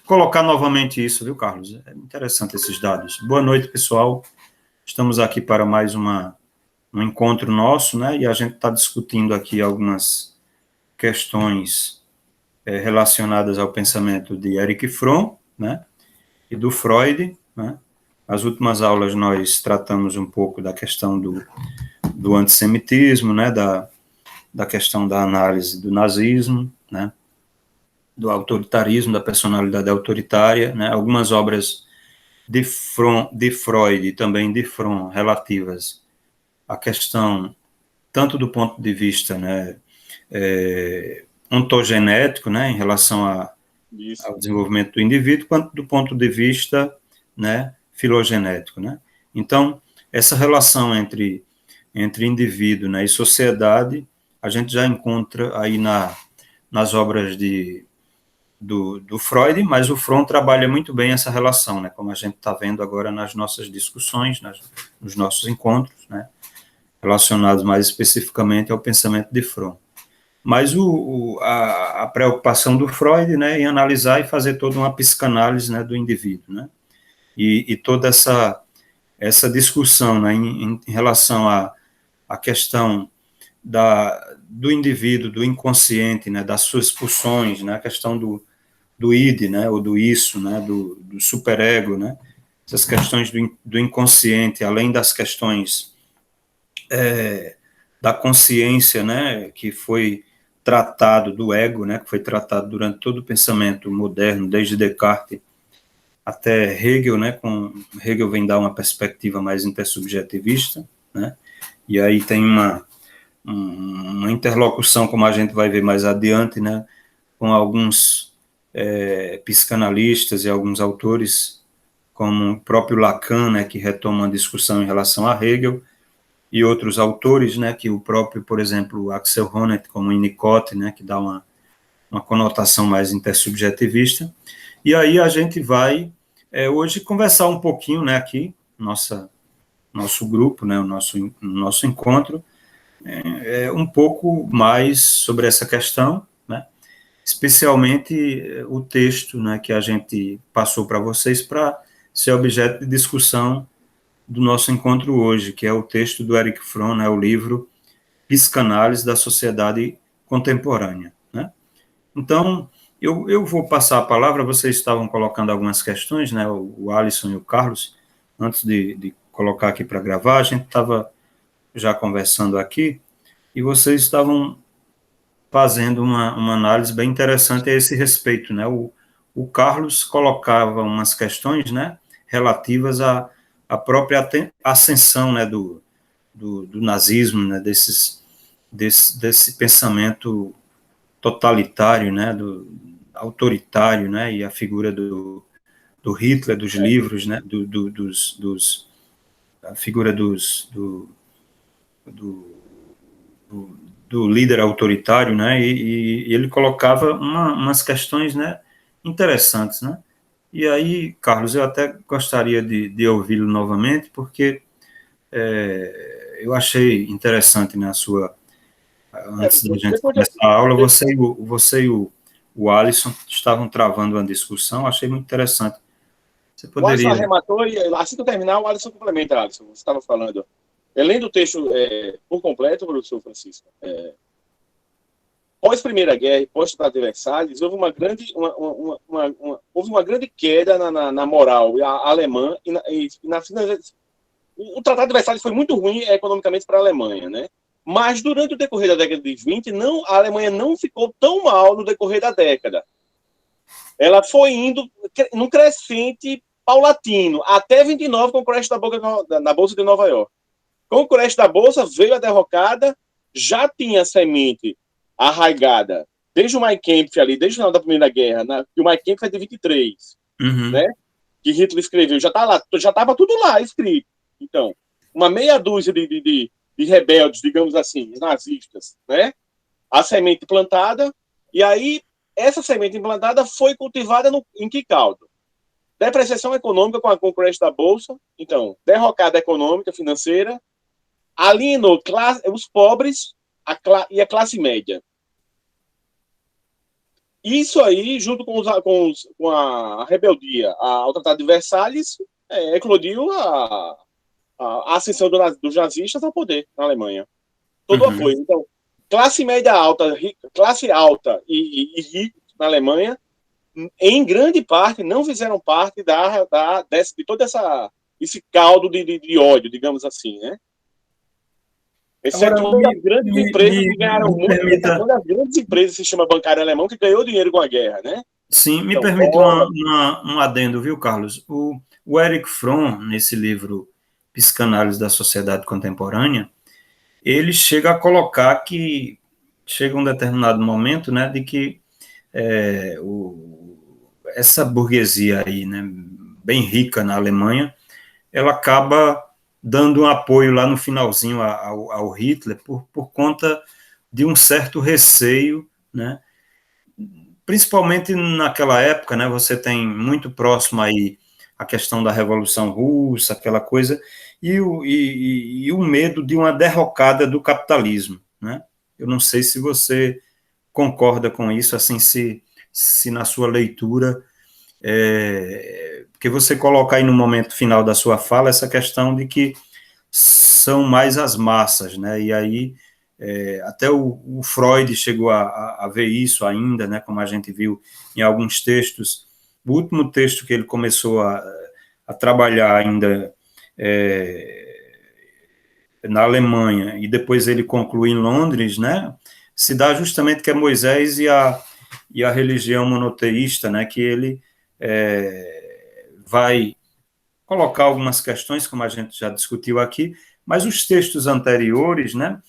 colocar novamente isso, viu, Carlos? É interessante esses dados. Boa noite, pessoal. Estamos aqui para mais um encontro nosso, né? E a gente está discutindo aqui algumas questões relacionadas ao pensamento de Erich Fromm, né? E do Freud, né? Nas últimas aulas nós tratamos um pouco da questão do antissemitismo, né? Da questão da análise do nazismo, né? Do autoritarismo, da personalidade autoritária, né? Algumas obras de Freud e também de Fromm relativas à questão, tanto do ponto de vista, né, ontogenético, né, em relação ao desenvolvimento do indivíduo, quanto do ponto de vista, né, filogenético, né. Então, essa relação entre indivíduo, né, e sociedade, a gente já encontra aí nas obras do Freud, mas o Fromm trabalha muito bem essa relação, né, como a gente está vendo agora nas nossas discussões, nos nossos encontros, né, relacionados mais especificamente ao pensamento de Fromm. Mas a preocupação do Freud, né, em analisar e fazer toda uma psicanálise, né, do indivíduo, né, e toda essa discussão, né, em relação à questão do indivíduo, do inconsciente, né, das suas pulsões, né, a questão do id, né, ou do isso, né, do superego, né, essas questões do inconsciente, além das questões da consciência, né, que foi tratado, do ego, né, que foi tratado durante todo o pensamento moderno, desde Descartes até Hegel, né, com Hegel vem dar uma perspectiva mais intersubjetivista, né, e aí tem uma interlocução, como a gente vai ver mais adiante, né, com alguns psicanalistas e alguns autores, como o próprio Lacan, né, que retoma a discussão em relação a Hegel, e outros autores, né, que o próprio, por exemplo, Axel Honneth, como Winnicott, né, que dá uma conotação mais intersubjetivista. E aí a gente vai hoje conversar um pouquinho, né, aqui, nosso grupo, né, o nosso encontro, um pouco mais sobre essa questão, né, especialmente o texto, né, que a gente passou para vocês para ser objeto de discussão do nosso encontro hoje, que é o texto do Erich Fromm, né, o livro Psicanálise da Sociedade Contemporânea, né? Então, eu vou passar a palavra, vocês estavam colocando algumas questões, né, o Alisson e o Carlos, antes de colocar aqui para gravar, a gente estava já conversando aqui, e vocês estavam fazendo uma análise bem interessante a esse respeito, né, o Carlos colocava umas questões, né, relativas à própria ascensão, né, do nazismo, né, desse pensamento totalitário, né, autoritário, né, e a figura do Hitler, dos livros, né, a figura do líder autoritário, né, e ele colocava umas questões, né, interessantes, né. E aí, Carlos, eu até gostaria de ouvi-lo novamente, porque eu achei interessante, né, antes da gente começar a aula, você e o Alisson estavam travando uma discussão, achei muito interessante. Você poderia... O Alisson arrematou e assim que eu terminar, o Alisson complementa, Alisson. Você estava falando. Lendo o texto por completo, professor Francisco, pós-Primeira Guerra e pós-Tratado de Versalhes, houve uma grande queda na moral alemã o Tratado de Versalhes foi muito ruim economicamente para a Alemanha, né? Mas durante o decorrer da década de 20, a Alemanha não ficou tão mal no decorrer da década. Ela foi indo num crescente paulatino, até 29, com o crash da Bolsa de Nova York. Com o crash da Bolsa, veio a derrocada, já tinha semente arraigada desde o Mein Kampf ali, desde o final da Primeira Guerra, que o Mein Kampf é de 23, né? Que Hitler escreveu, já estava tudo lá escrito. Então, uma meia dúzia de rebeldes, digamos assim, nazistas, né? A semente plantada, e aí essa semente implantada foi cultivada em que caldo? Depreciação econômica com o crash da Bolsa, então, derrocada econômica, financeira, alienou os pobres e a classe média. Isso aí, junto com a rebeldia ao Tratado de Versalhes, eclodiu a ascensão dos nazistas ao poder na Alemanha. Todo o Uhum. apoio. Então, classe média alta, classe alta e rico na Alemanha, em grande parte, não fizeram parte de todo esse caldo de ódio, digamos assim, né? Agora, Exceto as grandes empresas que ganharam me muito, permita, exceto as grandes empresas do sistema bancário alemão que ganhou dinheiro com a guerra, né? sim, me Então, permita dólar. um adendo, viu, Carlos? O Eric Fromm, nesse livro Psicanálise da Sociedade Contemporânea, ele chega a colocar que chega um determinado momento, né, de que essa burguesia aí, né, bem rica na Alemanha, ela acaba dando um apoio lá no finalzinho ao Hitler por conta de um certo receio, né, principalmente naquela época, né, você tem muito próximo aí a questão da Revolução Russa, aquela coisa, e o medo de uma derrocada do capitalismo, né? Eu não sei se você concorda com isso, assim, se na sua leitura, porque você coloca aí no momento final da sua fala essa questão de que são mais as massas, né? E aí até o Freud chegou a ver isso ainda, né? Como a gente viu em alguns textos. O último texto que ele começou a trabalhar ainda na Alemanha e depois ele conclui em Londres, né? Se dá justamente que é Moisés e a religião monoteísta, né? Que ele vai colocar algumas questões, como a gente já discutiu aqui, mas os textos anteriores, né?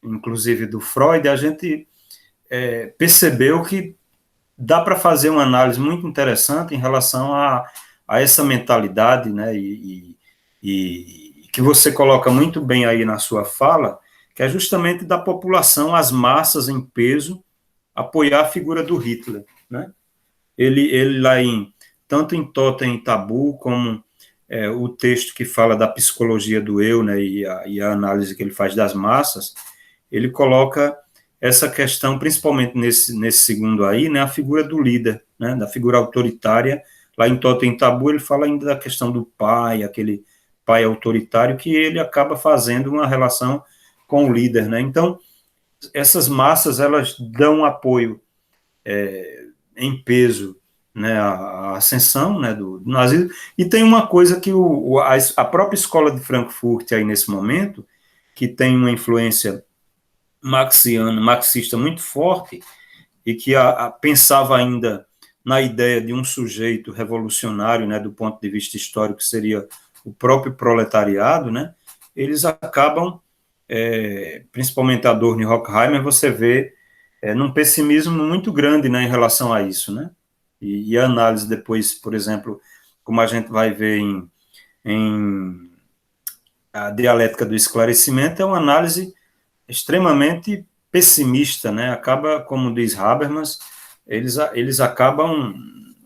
Inclusive do Freud, a gente percebeu que dá para fazer uma análise muito interessante em relação a essa mentalidade, né, e que você coloca muito bem aí na sua fala, que é justamente da população, as massas em peso, apoiar a figura do Hitler, né? Ele lá tanto em Totem e Tabu, como o texto que fala da psicologia do eu, né, e a análise que ele faz das massas, ele coloca essa questão, principalmente nesse segundo aí, né, a figura do líder, né, da figura autoritária. Lá em Totem e Tabu, ele fala ainda da questão do pai, aquele pai autoritário, que ele acaba fazendo uma relação com o líder, né? Então, essas massas, elas dão apoio em peso, né, a ascensão, né, do nazismo. E tem uma coisa que a própria escola de Frankfurt aí nesse momento, que tem uma influência marxista muito forte e que pensava ainda na ideia de um sujeito revolucionário, né, do ponto de vista histórico, que seria o próprio proletariado, né, eles acabam, principalmente Adorno e Horkheimer, você vê num pessimismo muito grande, né, em relação a isso, né, e a análise depois, por exemplo, como a gente vai ver em a dialética do esclarecimento, é uma análise extremamente pessimista, né? Acaba, como diz Habermas, eles acabam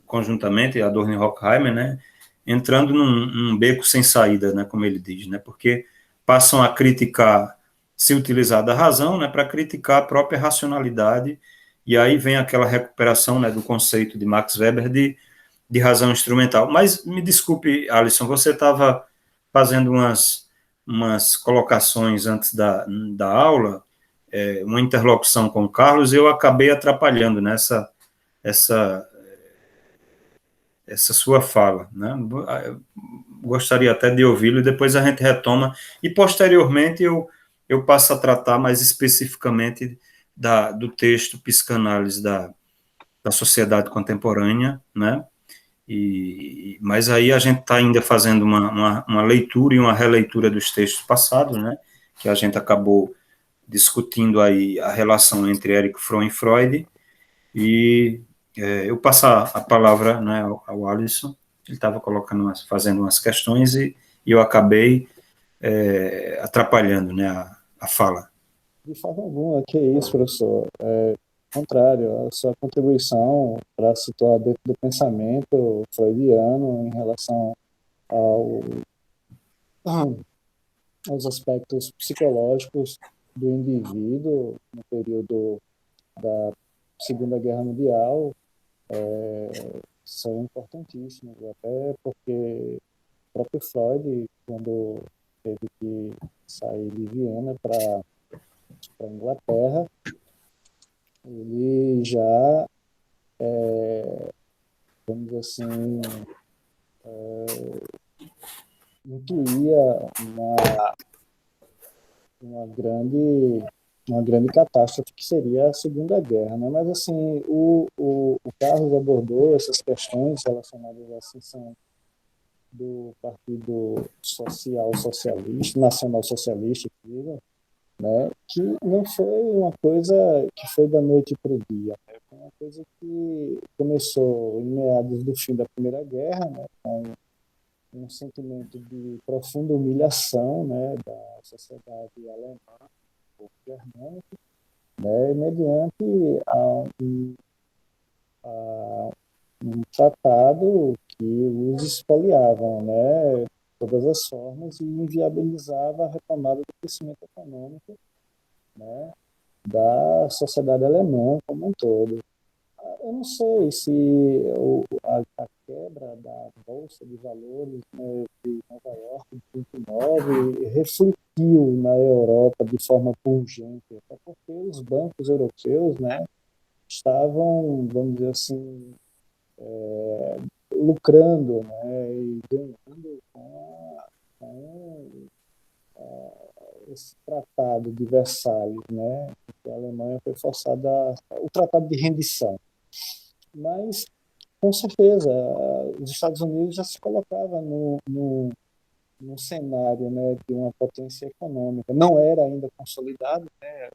conjuntamente, Adorno e Horkheimer, né? Entrando num beco sem saída, né? Como ele diz, né? Porque passam a criticar, se utilizar da razão, né? Para criticar a própria racionalidade, e aí vem aquela recuperação, né? Do conceito de Max Weber de razão instrumental. Mas me desculpe, Alisson, você estava fazendo umas colocações antes da aula, uma interlocução com o Carlos, e eu acabei atrapalhando nessa essa, essa sua fala. Né? Eu gostaria até de ouvi-lo e depois a gente retoma, e posteriormente eu passo a tratar mais especificamente do texto Psicanálise da Sociedade Contemporânea, né? Mas aí a gente está ainda fazendo uma leitura e uma releitura dos textos passados, né? Que a gente acabou discutindo aí a relação entre Eric Fromm e Freud, e eu passo a palavra, né, ao Alisson. Ele estava fazendo umas questões e eu acabei atrapalhando, né, a fala. De forma alguma, que é isso, professor. Ao contrário, a sua contribuição para situar dentro do pensamento freudiano em relação ao, aos aspectos psicológicos do indivíduo no período da Segunda Guerra Mundial são importantíssimos, até porque o próprio Freud, quando teve que sair de Viena para a Inglaterra, ele já, vamos dizer assim, intuía uma grande catástrofe que seria a Segunda Guerra, né? Mas assim, o Carlos abordou essas questões relacionadas à ascensão do Partido Socialista, Nacional Socialista, né? Que não foi uma coisa que foi da noite para o dia, né? Foi uma coisa que começou em meados do fim da Primeira Guerra, né? Com um sentimento de profunda humilhação, né, da sociedade alemã, ou germânica, né, mediante um tratado que os expoliavam, né, de todas as formas, e inviabilizava a retomada do crescimento econômico, né, da sociedade alemã como um todo. Eu não sei se a quebra da Bolsa de Valores, né, de Nova York de 1929 refletiu na Europa de forma pungente, até porque os bancos europeus, né, estavam, vamos dizer assim, lucrando, né, e ganhando com esse tratado de Versalhes, né, que a Alemanha foi forçada o tratado de rendição. Mas, com certeza, os Estados Unidos já se colocava no cenário, né, de uma potência econômica. Não era ainda consolidado, né,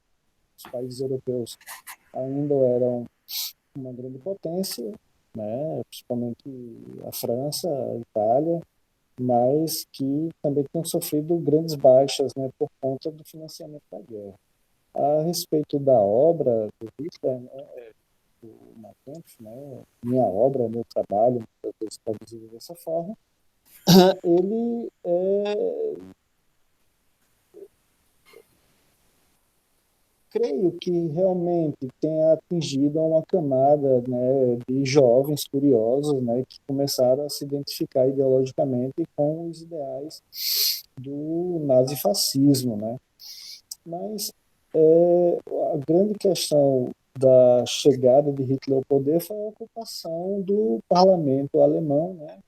os países europeus ainda eram uma grande potência, né, principalmente a França, a Itália, mas que também tinham sofrido grandes baixas, né, por conta do financiamento da guerra. A respeito da obra do Hitler, né, do Mackenth, né, minha obra, meu trabalho, muitas vezes traduzido dessa forma, ele creio que realmente tenha atingido uma camada, né, de jovens curiosos, né, que começaram a se identificar ideologicamente com os ideais do nazifascismo, né? Mas a grande questão da chegada de Hitler ao poder foi a ocupação do parlamento alemão, né,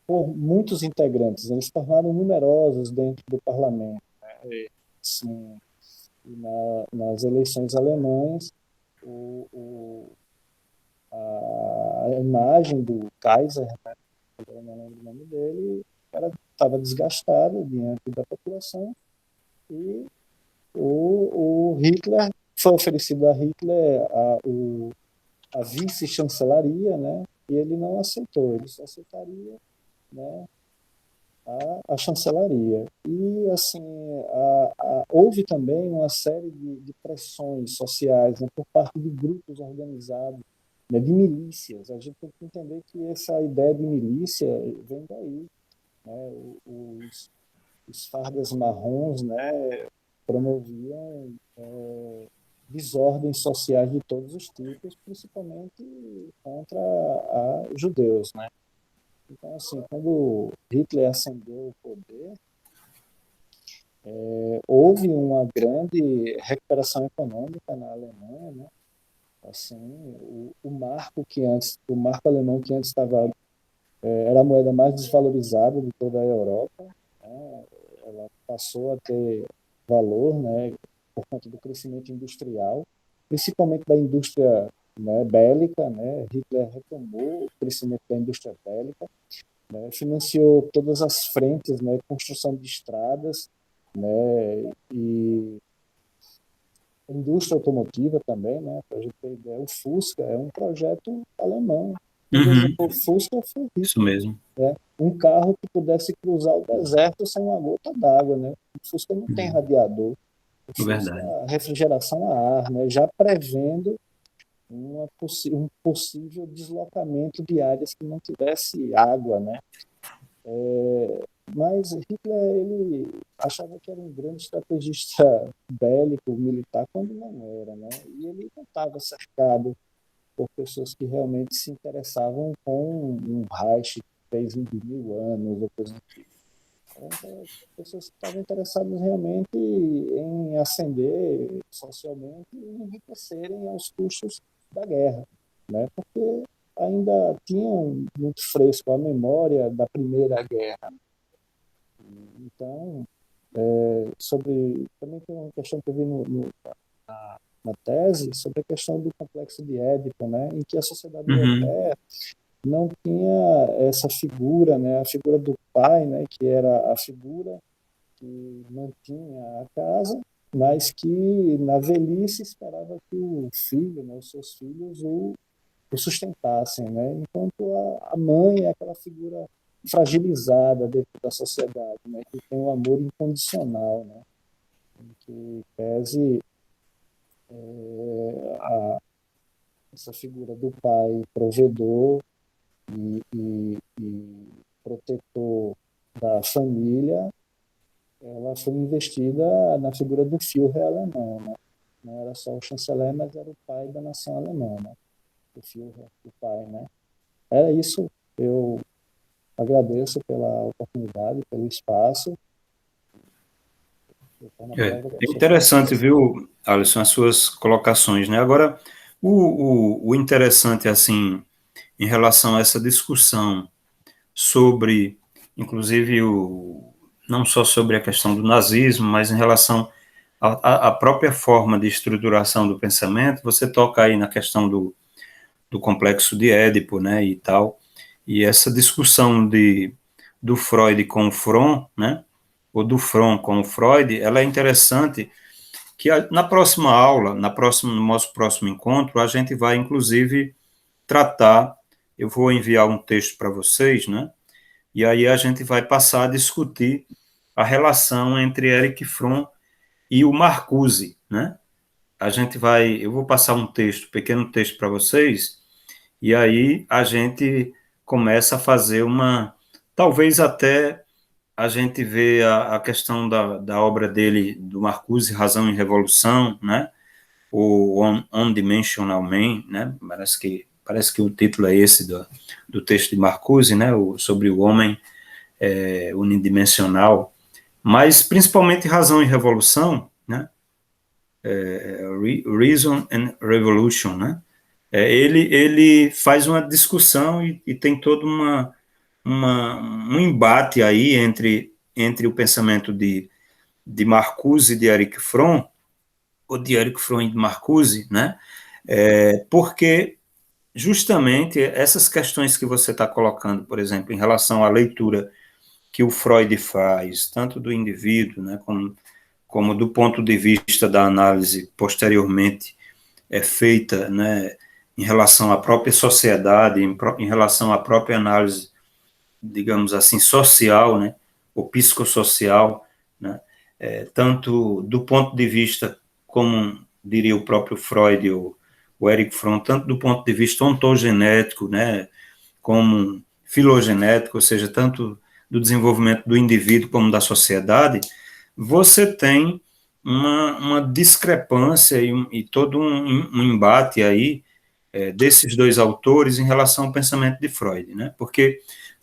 por muitos integrantes. Eles se tornaram numerosos dentro do parlamento, né? Sim, nas eleições alemãs, a imagem do Kaiser, né, eu não lembro o nome dele, estava desgastada diante da população, e o Hitler foi oferecido a Hitler a vice-chancelaria, né, e ele não aceitou, ele só aceitaria, né, a chancelaria. E, assim, houve também uma série de pressões sociais, né, por parte de grupos organizados, né, de milícias. A gente tem que entender que essa ideia de milícia vem daí, né? Os fardas marrons, né, promoviam desordens sociais de todos os tipos, principalmente contra judeus, né? Então, assim, quando Hitler ascendeu ao poder, houve uma grande recuperação econômica na Alemanha, né? Assim, o marco alemão que antes estava era a moeda mais desvalorizada de toda a Europa, né? Ela passou a ter valor, né, por conta do crescimento industrial, principalmente da indústria, né, bélica, né? Hitler retomou o crescimento da indústria bélica, né, financiou todas as frentes, né, construção de estradas, né, e indústria automotiva também, né, para a gente ter ideia. O Fusca é um projeto alemão. Quem desenvolveu o Fusca foi o Isso Hitler, mesmo. né, um carro que pudesse cruzar o deserto sem uma gota d'água, né. O Fusca não tem radiador. O Fusca Verdade. é a refrigeração a ar, né, já prevendo um possível deslocamento de áreas que não tivesse água, né. Mas Hitler, ele achava que era um grande estrategista bélico, militar, quando não era, né? E ele não estava cercado por pessoas que realmente se interessavam com um Reich que fez em 1000 anos, ou coisa do tipo. Eram pessoas que estavam interessadas realmente em ascender socialmente e enriquecerem aos custos da guerra, né? Porque ainda tinham muito fresco a memória da Primeira Guerra. Então, também tem uma questão que eu vi na tese sobre a questão do complexo de Édipo, né, em que a sociedade europeia não tinha essa figura, né, a figura do pai, né, que era a figura que mantinha a casa, mas que na velhice esperava que o filho, né, os seus filhos o sustentassem, né, enquanto a mãe é aquela figura fragilizada dentro da sociedade, né, que tem um amor incondicional, né, em que pese essa figura do pai provedor e protetor da família, ela foi investida na figura do Führer alemão, né? Não era só o chanceler, mas era o pai da nação alemã, né? O Führer, o pai, né? Era isso. Eu agradeço pela oportunidade, pelo espaço. É interessante, viu, Alisson, as suas colocações, né? Agora, o interessante, assim, em relação a essa discussão sobre, inclusive, não só sobre a questão do nazismo, mas em relação à própria forma de estruturação do pensamento, você toca aí na questão do complexo de Édipo, né, e tal, e essa discussão do Freud com o Fromm, né, ou do Fromm com o Freud, ela é interessante, que na próxima aula, no nosso próximo encontro, a gente vai, inclusive, tratar, eu vou enviar um texto para vocês, né, e aí a gente vai passar a discutir a relação entre Erich Fromm e o Marcuse, né, eu vou passar um texto, pequeno texto para vocês, e aí a gente começa a fazer talvez até a gente vê a questão da obra dele, do Marcuse, Razão e Revolução, né? O On-Dimensional Man, né? Parece que o título é esse do texto de Marcuse, né? Sobre o homem unidimensional, mas principalmente Razão e Revolução, né? Reason and Revolution, né? Ele faz uma discussão e tem todo um embate aí entre o pensamento de Marcuse e de Erich Fromm, ou de Erich Fromm e de Marcuse, né? Porque justamente essas questões que você está colocando, por exemplo, em relação à leitura que o Freud faz, tanto do indivíduo, né, como do ponto de vista da análise posteriormente feita, né, em relação à própria sociedade, em relação à própria análise, digamos assim, social, né, ou psicossocial, né, tanto do ponto de vista, como diria o próprio Freud, o Erich Fromm, tanto do ponto de vista ontogenético, né, como filogenético, ou seja, tanto do desenvolvimento do indivíduo como da sociedade, você tem uma discrepância e todo um embate aí desses dois autores em relação ao pensamento de Freud, né? Porque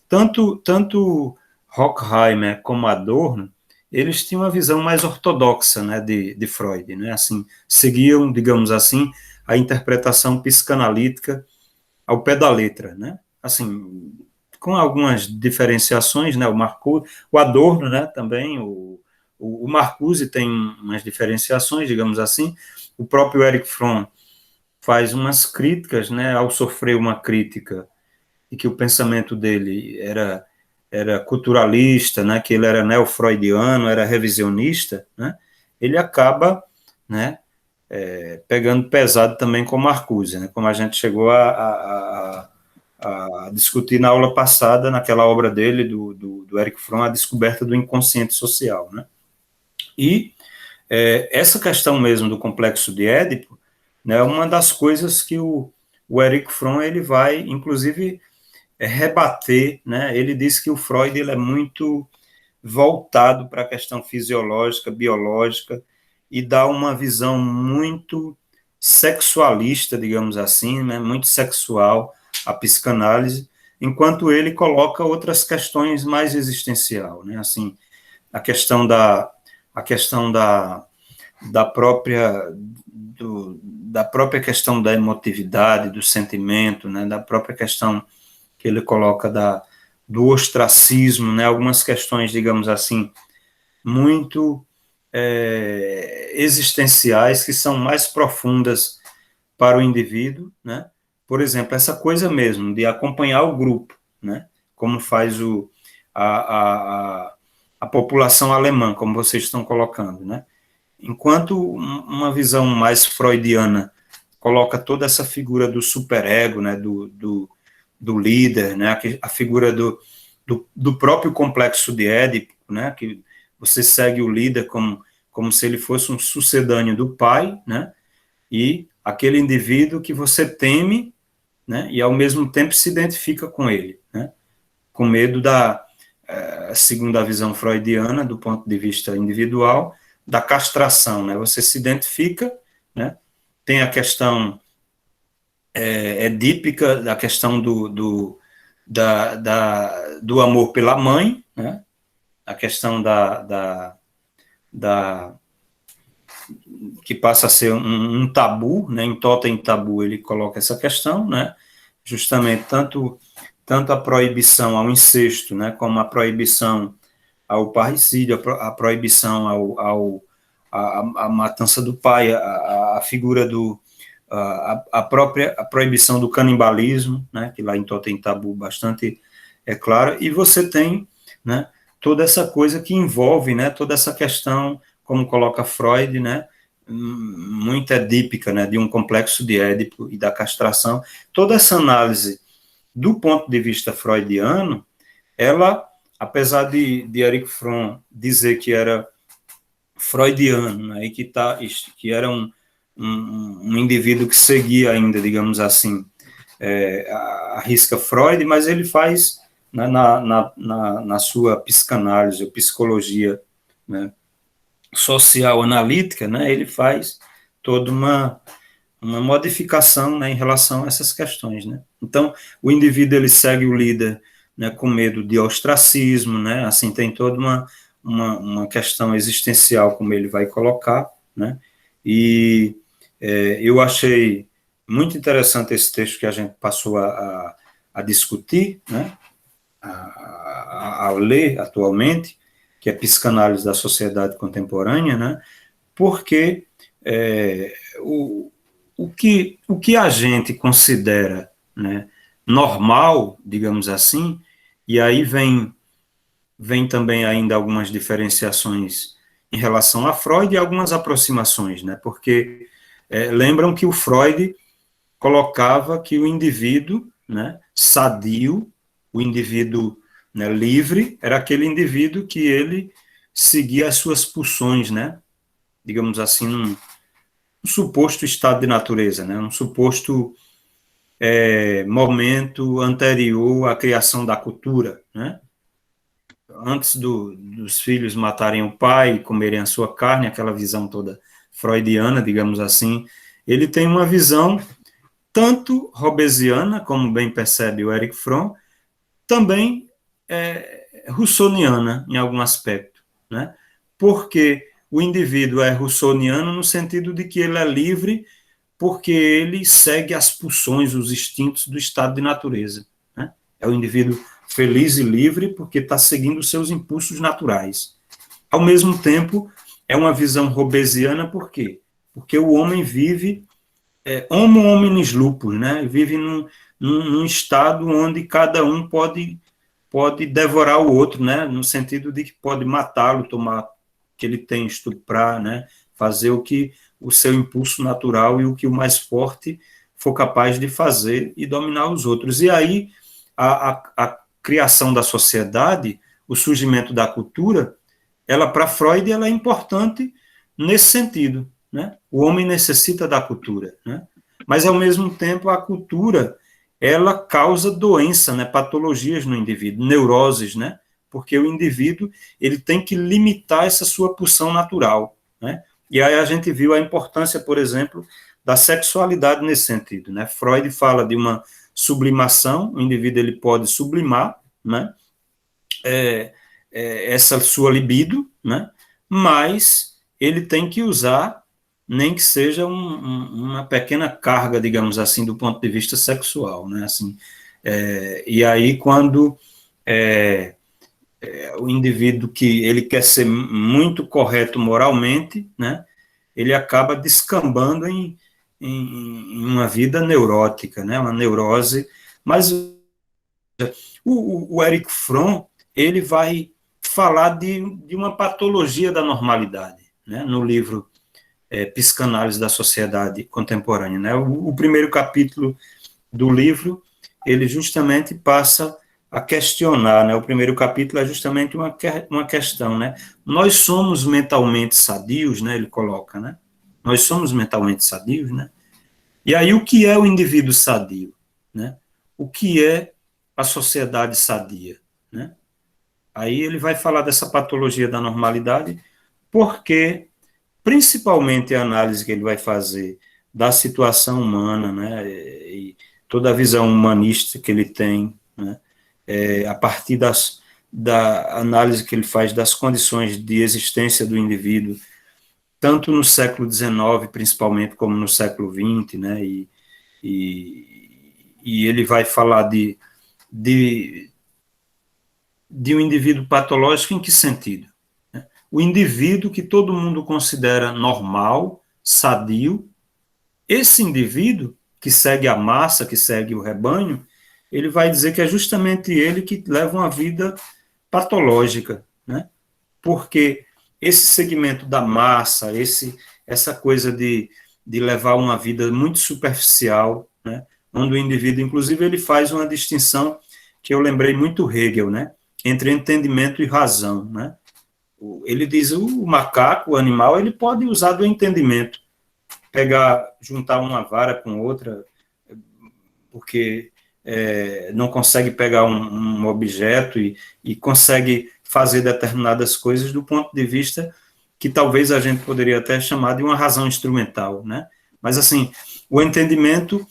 tanto Horkheimer como Adorno, eles tinham uma visão mais ortodoxa, né, de Freud, né? Assim, seguiam, digamos assim, a interpretação psicanalítica ao pé da letra, né? Assim, com algumas diferenciações, né? O Adorno, né? Também o Marcuse tem umas diferenciações, digamos assim. O próprio Erich Fromm faz umas críticas, né? Ao sofrer uma crítica e que o pensamento dele era culturalista, né? Que ele era neo-freudiano, era revisionista, né? Ele acaba, né? Pegando pesado também com Marcuse, né? Como a gente chegou a discutir na aula passada, naquela obra dele, do Erich Fromm, A Descoberta do Inconsciente Social, né? E essa questão mesmo do complexo de Édipo, né, é uma das coisas que o Erich Fromm ele vai, inclusive, rebater, né? Ele diz que o Freud ele é muito voltado para a questão fisiológica, biológica, e dá uma visão muito sexualista, digamos assim, né, muito sexual, a psicanálise, enquanto ele coloca outras questões mais existencial, né, assim, a questão da própria questão da emotividade, do sentimento, né, da própria questão que ele coloca do ostracismo, né, algumas questões, digamos assim, muito existenciais, que são mais profundas para o indivíduo, né? Por exemplo, essa coisa mesmo de acompanhar o grupo, né? Como faz a população alemã, como vocês estão colocando, né? Enquanto uma visão mais freudiana coloca toda essa figura do superego, né? Do líder, né? A figura do próprio complexo de Édipo, né? Que você segue o líder como se ele fosse um sucedâneo do pai, né? E aquele indivíduo que você teme, né? E ao mesmo tempo se identifica com ele, né? Com medo segundo a visão freudiana, do ponto de vista individual, da castração, né? Você se identifica, né? Tem a questão edípica, da questão do amor pela mãe, né? A questão que passa a ser um tabu, né? Em Totem Tabu ele coloca essa questão, né? Justamente tanto a proibição ao incesto, né? Como a proibição ao parricídio, a proibição à matança do pai, a figura a proibição do canibalismo, né? Que lá em Totem Tabu bastante é clara, e você tem, né? Toda essa coisa que envolve, né, toda essa questão, como coloca Freud, né, muito edípica, né, de um complexo de Édipo e da castração. Toda essa análise, do ponto de vista freudiano, ela, apesar de Erich Fromm dizer que era freudiano, né, e que era um indivíduo que seguia ainda, digamos assim, a risca Freud, mas ele faz, né, na sua psicanálise, ou psicologia, né, social analítica, né, ele faz toda uma modificação, né, em relação a essas questões, né. Então, o indivíduo ele segue o líder, né, com medo de ostracismo, né, assim, tem toda uma questão existencial, como ele vai colocar, né, e eu achei muito interessante esse texto que a gente passou a discutir, né, a ler atualmente, que é Psicanálise da Sociedade Contemporânea, né, porque o que a gente considera, né, normal, digamos assim, e aí vem também ainda algumas diferenciações em relação a Freud e algumas aproximações, né, porque lembram que o Freud colocava que o indivíduo, né, sadio, o indivíduo, né, livre, era aquele indivíduo que ele seguia as suas pulsões, né, digamos assim, um suposto estado de natureza, né, um suposto momento anterior à criação da cultura, né, antes dos filhos matarem o pai e comerem a sua carne, aquela visão toda freudiana, digamos assim, ele tem uma visão tanto hobbesiana, como bem percebe o Erich Fromm, também russoniana, em algum aspecto, né? Porque o indivíduo é russoniano no sentido de que ele é livre porque ele segue as pulsões, os instintos do estado de natureza, né? É o indivíduo feliz e livre porque está seguindo os seus impulsos naturais. Ao mesmo tempo, é uma visão hobbesiana, por quê? Porque o homem vive homo hominis lupus, né? Vive num estado onde cada um pode devorar o outro, né? No sentido de que pode matá-lo, tomar o que ele tem, estuprar, né? Fazer o seu impulso natural e o que o mais forte for capaz de fazer e dominar os outros. E aí a criação da sociedade, o surgimento da cultura, ela para Freud ela é importante nesse sentido, né? O homem necessita da cultura, né? Mas ao mesmo tempo a cultura ela causa doença, né? Patologias no indivíduo, neuroses, né? porque o indivíduo ele tem que limitar essa sua pulsão natural, né? E aí a gente viu a importância, por exemplo, da sexualidade nesse sentido, né? Freud fala de uma sublimação, o indivíduo ele pode sublimar, né? Essa sua libido, né? Mas ele tem que usar, nem que seja uma pequena carga, digamos assim, do ponto de vista sexual, né? Assim, e aí quando o indivíduo que ele quer ser muito correto moralmente, né? Ele acaba descambando em uma vida neurótica, né? Uma neurose. Mas o Erich Fromm ele vai falar de uma patologia da normalidade, né? No livro Psicanálise da Sociedade Contemporânea, né? O primeiro capítulo do livro ele justamente passa a questionar, né? O primeiro capítulo é justamente uma questão, né? Nós somos mentalmente sadios, né? Ele coloca, né? Nós somos mentalmente sadios, né? E aí o que é o indivíduo sadio, né? O que é a sociedade sadia, né? Aí ele vai falar dessa patologia da normalidade, porque principalmente a análise que ele vai fazer da situação humana, né? E toda a visão humanista que ele tem, né? A partir da análise que ele faz das condições de existência do indivíduo, tanto no século XIX, principalmente, como no século XX, né? E ele vai falar de um indivíduo patológico em que sentido? O indivíduo que todo mundo considera normal, sadio, esse indivíduo que segue a massa, que segue o rebanho, ele vai dizer que é justamente ele que leva uma vida patológica, né? Porque esse segmento da massa, essa coisa de levar uma vida muito superficial, né? Onde o indivíduo, inclusive, ele faz uma distinção que eu lembrei muito Hegel, né? Entre entendimento e razão, né? Ele diz o macaco, o animal, ele pode usar do entendimento, juntar uma vara com outra, porque não consegue pegar um objeto e consegue fazer determinadas coisas do ponto de vista que talvez a gente poderia até chamar de uma razão instrumental, né? Mas, assim, o entendimento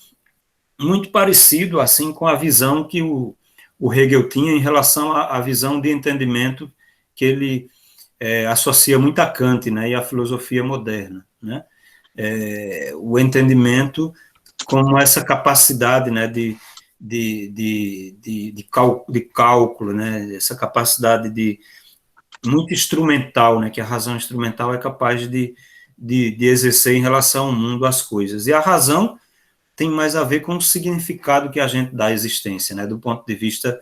muito parecido, assim, com a visão que o Hegel tinha em relação à visão de entendimento que ele associa muito a Kant, né, e à filosofia moderna, né? O entendimento como essa capacidade, né, de cálculo, né, essa capacidade muito instrumental, né, que a razão instrumental é capaz de exercer em relação ao mundo, às coisas. E a razão tem mais a ver com o significado que a gente dá à existência, né, do ponto de vista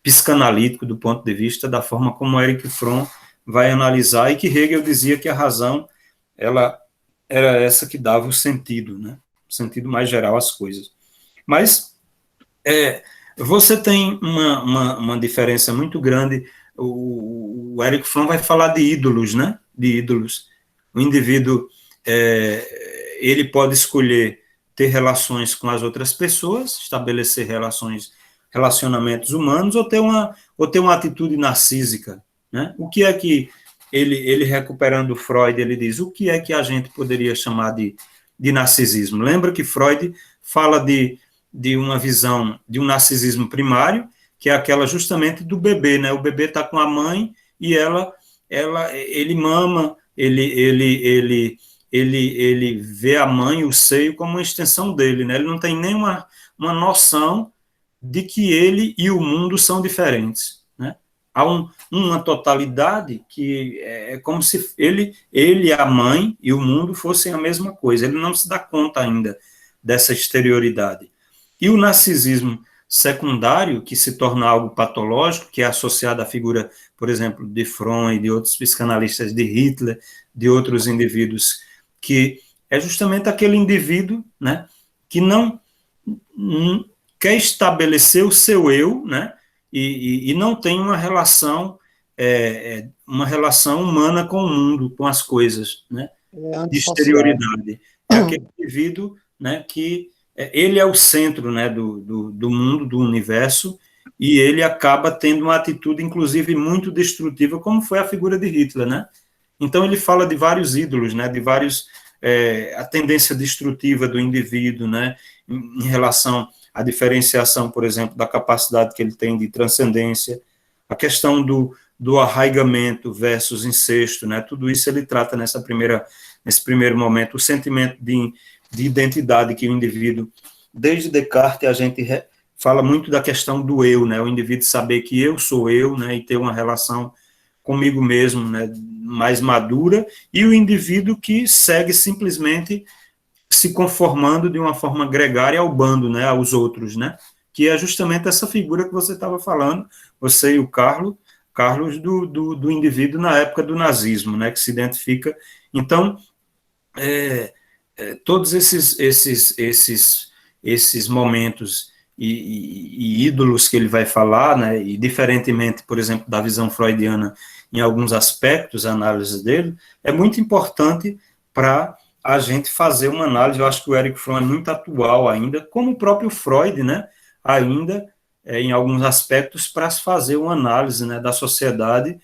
psicanalítico, do ponto de vista da forma como Erich Fromm vai analisar, e que Hegel dizia que a razão ela era essa que dava o sentido, né, o sentido mais geral às coisas. Mas você tem uma diferença muito grande. O Erich Fromm vai falar de ídolos, né? De ídolos. O indivíduo ele pode escolher ter relações com as outras pessoas, estabelecer relacionamentos humanos, ou ter uma atitude narcísica, né? O que é que ele recuperando Freud, ele diz, o que é que a gente poderia chamar de narcisismo? Lembra que Freud fala de uma visão de um narcisismo primário, que é aquela justamente do bebê, né? O bebê está com a mãe e ele mama, ele vê a mãe, o seio, como uma extensão dele, né? Ele não tem nenhuma uma noção de que ele e o mundo são diferentes, né? Há uma totalidade que é como se ele, a mãe e o mundo fossem a mesma coisa. Ele não se dá conta ainda dessa exterioridade. E o narcisismo secundário, que se torna algo patológico, que é associado à figura, por exemplo, de Fromm e de outros psicanalistas, de Hitler, de outros indivíduos, que é justamente aquele indivíduo, né, que não quer estabelecer o seu eu, né, e não tem uma relação humana com o mundo, com as coisas, né, de exterioridade. É aquele indivíduo, né, que ele é o centro, né, do mundo, do universo, e ele acaba tendo uma atitude, inclusive, muito destrutiva, como foi a figura de Hitler, né? Então, ele fala de vários ídolos, né? De vários... a tendência destrutiva do indivíduo, né? Em relação à diferenciação, por exemplo, da capacidade que ele tem de transcendência, a questão do arraigamento versus incesto, né? Tudo isso ele trata nesse primeiro momento, o sentimento de identidade que o indivíduo, desde Descartes, a gente fala muito da questão do eu, né? O indivíduo saber que eu sou eu, né? E ter uma relação comigo mesmo, né? Mais madura, e o indivíduo que segue simplesmente se conformando de uma forma gregária ao bando, né? Aos outros, né? Que é justamente essa figura que você estava falando, você e o Carlos do indivíduo na época do nazismo, né? Que se identifica. Então, todos esses momentos e ídolos que ele vai falar, né, e diferentemente, por exemplo, da visão freudiana em alguns aspectos, a análise dele, é muito importante para a gente fazer uma análise. Eu acho que o Erich Fromm é muito atual ainda, como o próprio Freud, né, ainda em alguns aspectos, para se fazer uma análise, né, da sociedade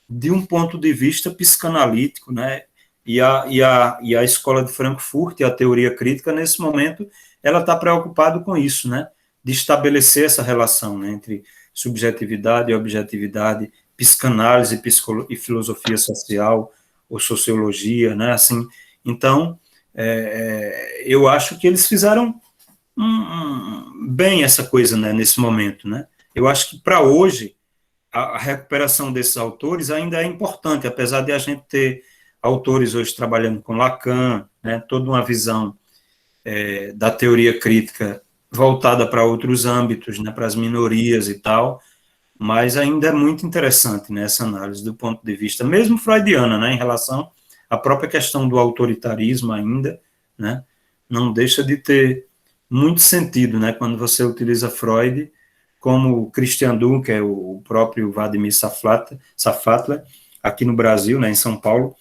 de um ponto de vista psicanalítico, né, e a escola de Frankfurt e a teoria crítica, nesse momento, ela está preocupada com isso, né, de estabelecer essa relação, né, entre subjetividade e objetividade, psicanálise e filosofia social, ou sociologia, né, assim. Então, eu acho que eles fizeram bem essa coisa, né, nesse momento, né. Eu acho que, para hoje, a recuperação desses autores ainda é importante, apesar de a gente ter autores hoje trabalhando com Lacan, né, toda uma visão da teoria crítica voltada para outros âmbitos, né, para as minorias e tal, mas ainda é muito interessante, né, essa análise do ponto de vista, mesmo freudiana, né, em relação à própria questão do autoritarismo ainda, né, não deixa de ter muito sentido, né, quando você utiliza Freud, como Christian Dunker, que é o próprio Vladimir Safatler, aqui no Brasil, né, em São Paulo,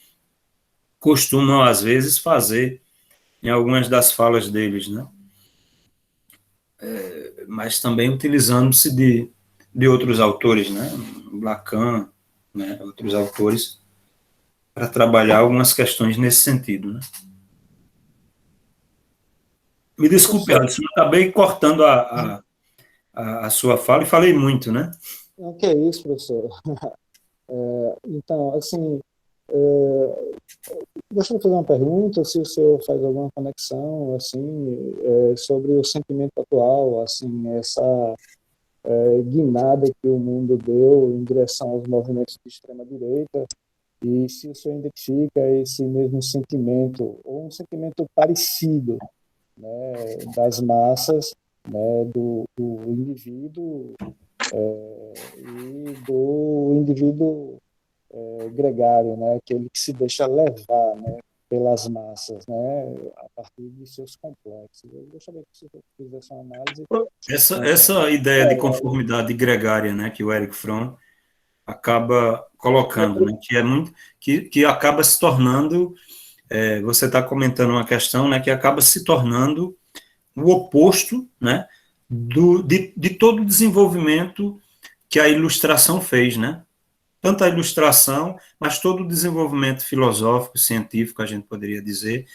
costumam, às vezes, fazer em algumas das falas deles, né, mas também utilizando-se de outros autores, né, Lacan, né, outros autores, para trabalhar algumas questões nesse sentido, né. Me desculpe, Alisson, acabei cortando a sua fala e falei muito, né? O que é isso, professor? Então, assim, gostaria de fazer uma pergunta, se o senhor faz alguma conexão, assim, sobre o sentimento atual, assim, essa guinada que o mundo deu em direção aos movimentos de extrema-direita, e se o senhor identifica esse mesmo sentimento, ou um sentimento parecido, né, das massas, né, do indivíduo e do indivíduo gregário, né, aquele que se deixa levar, né, pelas massas, né, a partir de seus complexos. Eu gostaria que você fizesse uma análise. Essa ideia de conformidade gregária, né, que o Erich Fromm acaba colocando, né, que é muito, que acaba se tornando, você está comentando uma questão, né, que acaba se tornando o oposto, né, de todo o desenvolvimento que a ilustração fez, né, tanto a ilustração, mas todo o desenvolvimento filosófico, científico, a gente poderia dizer,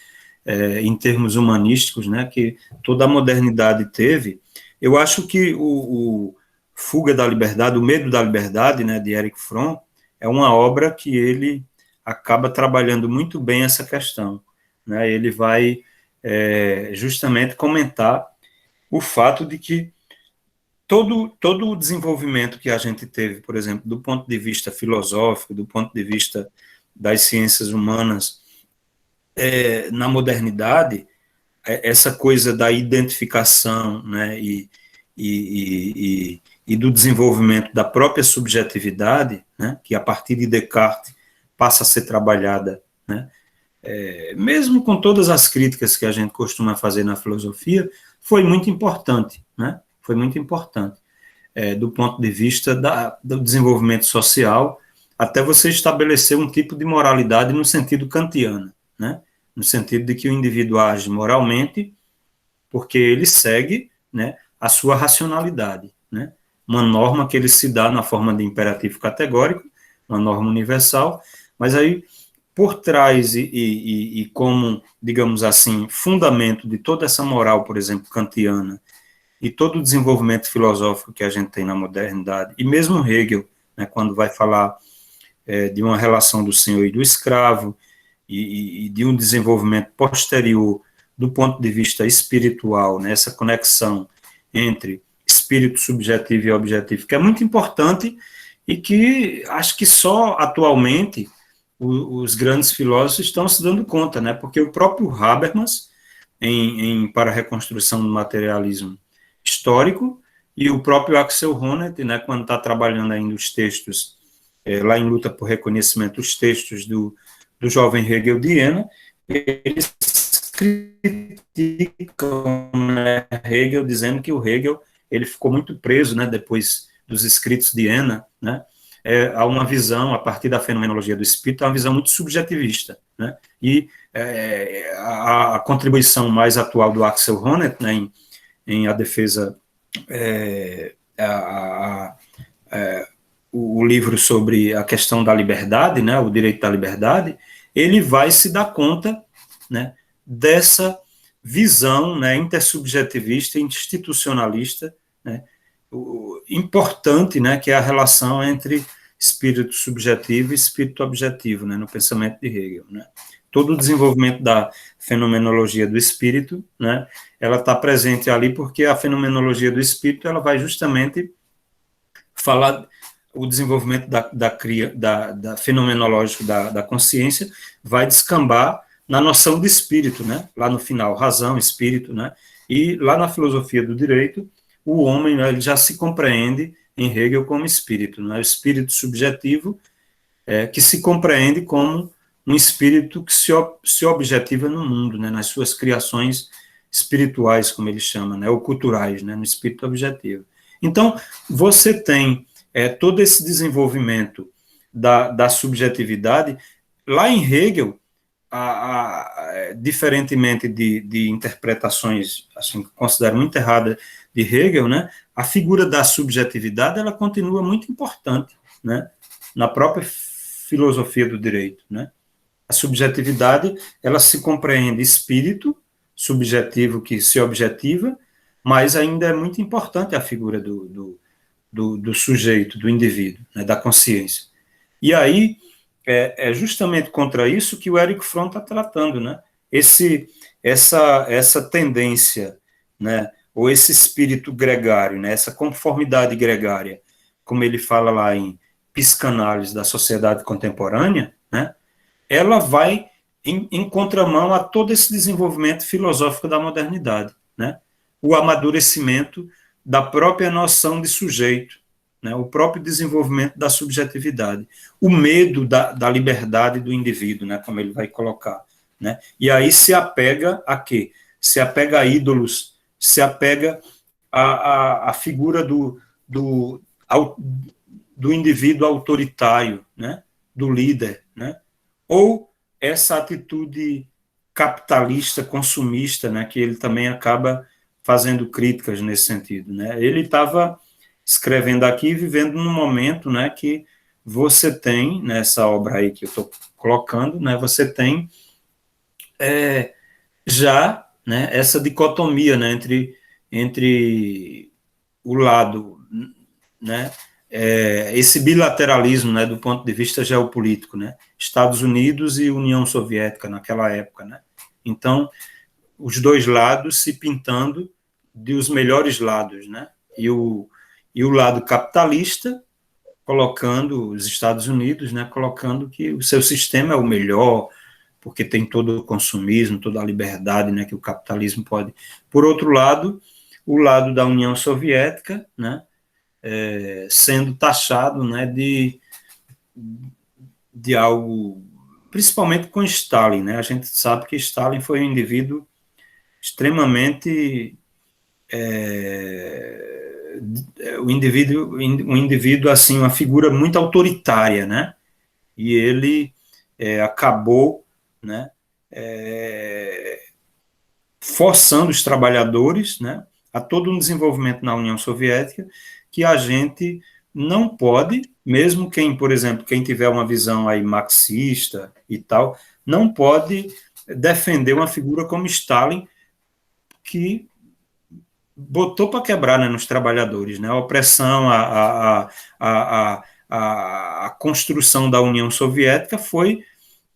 em termos humanísticos, né, que toda a modernidade teve. Eu acho que o Fuga da Liberdade, o Medo da Liberdade, né, de Erich Fromm, é uma obra que ele acaba trabalhando muito bem essa questão, né, ele vai justamente comentar o fato de que todo o desenvolvimento que a gente teve, por exemplo, do ponto de vista filosófico, do ponto de vista das ciências humanas, na modernidade, essa coisa da identificação, né, e do desenvolvimento da própria subjetividade, né, que a partir de Descartes passa a ser trabalhada, né, mesmo com todas as críticas que a gente costuma fazer na filosofia, foi muito importante, né, foi muito importante, do ponto de vista do desenvolvimento social, até você estabelecer um tipo de moralidade no sentido kantiano, né, no sentido de que o indivíduo age moralmente porque ele segue, né, a sua racionalidade, né, uma norma que ele se dá na forma de imperativo categórico, uma norma universal, mas aí, por trás e como, digamos assim, fundamento de toda essa moral, por exemplo, kantiana, e todo o desenvolvimento filosófico que a gente tem na modernidade, e mesmo Hegel, né, quando vai falar de uma relação do senhor e do escravo, e de um desenvolvimento posterior do ponto de vista espiritual, né, essa conexão entre espírito subjetivo e objetivo, que é muito importante e que acho que só atualmente os grandes filósofos estão se dando conta, né, porque o próprio Habermas, para a reconstrução do materialismo histórico, e o próprio Axel Honneth, né, quando está trabalhando ainda os textos, lá em Luta por Reconhecimento, os textos do jovem Hegel de Jena, eles criticam, né, Hegel, dizendo que o Hegel ele ficou muito preso, né, depois dos escritos de Jena, né, a uma visão, a partir da fenomenologia do espírito, uma visão muito subjetivista, né, e a contribuição mais atual do Axel Honneth, né, em A Defesa, o livro sobre a questão da liberdade, né, o direito da liberdade, ele vai se dar conta, né, dessa visão, né, intersubjetivista, institucionalista, né, importante, né, que é a relação entre espírito subjetivo e espírito objetivo, né, no pensamento de Hegel, né. Todo o desenvolvimento da fenomenologia do espírito, né, ela está presente ali porque a fenomenologia do espírito ela vai justamente falar o desenvolvimento da fenomenológico da consciência vai descambar na noção de espírito, né, lá no final, razão, espírito, né, e lá na filosofia do direito, o homem, né, ele já se compreende em Hegel como espírito, né, o espírito subjetivo que se compreende como um espírito que se objetiva no mundo, né, nas suas criações espirituais, como ele chama, né, ou culturais, né, no espírito objetivo. Então, você tem todo esse desenvolvimento da subjetividade, lá em Hegel, diferentemente de interpretações, assim, que considero muito erradas de Hegel, né, a figura da subjetividade, ela continua muito importante, né, na própria filosofia do direito, né. A subjetividade, ela se compreende espírito subjetivo que se objetiva, mas ainda é muito importante a figura do sujeito, do indivíduo, né, da consciência. E aí, é justamente contra isso que o Erich Fromm está tratando, né? Essa tendência, né, ou esse espírito gregário, né, essa conformidade gregária, como ele fala lá em Psicanálise da Sociedade Contemporânea, né, ela vai em contramão a todo esse desenvolvimento filosófico da modernidade, né? O amadurecimento da própria noção de sujeito, né? O próprio desenvolvimento da subjetividade, o medo da liberdade do indivíduo, né? Como ele vai colocar, né? E aí se apega a quê? Se apega a ídolos, se apega a figura do indivíduo autoritário, né? Do líder, né? Ou essa atitude capitalista, consumista, né, que ele também acaba fazendo críticas nesse sentido, né? Ele estava escrevendo aqui, vivendo num momento, né, que você tem, nessa obra aí que eu estou colocando, né, você tem já, né, essa dicotomia, né, entre o lado, né, esse bilateralismo, né, do ponto de vista geopolítico, né, Estados Unidos e União Soviética naquela época, né, então os dois lados se pintando de os melhores lados, né, e o lado capitalista colocando os Estados Unidos, né, colocando que o seu sistema é o melhor, porque tem todo o consumismo, toda a liberdade, né, que o capitalismo pode. Por outro lado, o lado da União Soviética, né, sendo taxado, né, de algo, principalmente com Stalin, né? A gente sabe que Stalin foi um indivíduo extremamente um indivíduo assim, uma figura muito autoritária, né? E ele acabou, né, forçando os trabalhadores, né, a todo um desenvolvimento na União Soviética que a gente não pode, mesmo quem, por exemplo, quem tiver uma visão aí marxista e tal, não pode defender uma figura como Stalin, que botou para quebrar, né, nos trabalhadores, né, a opressão, a construção da União Soviética foi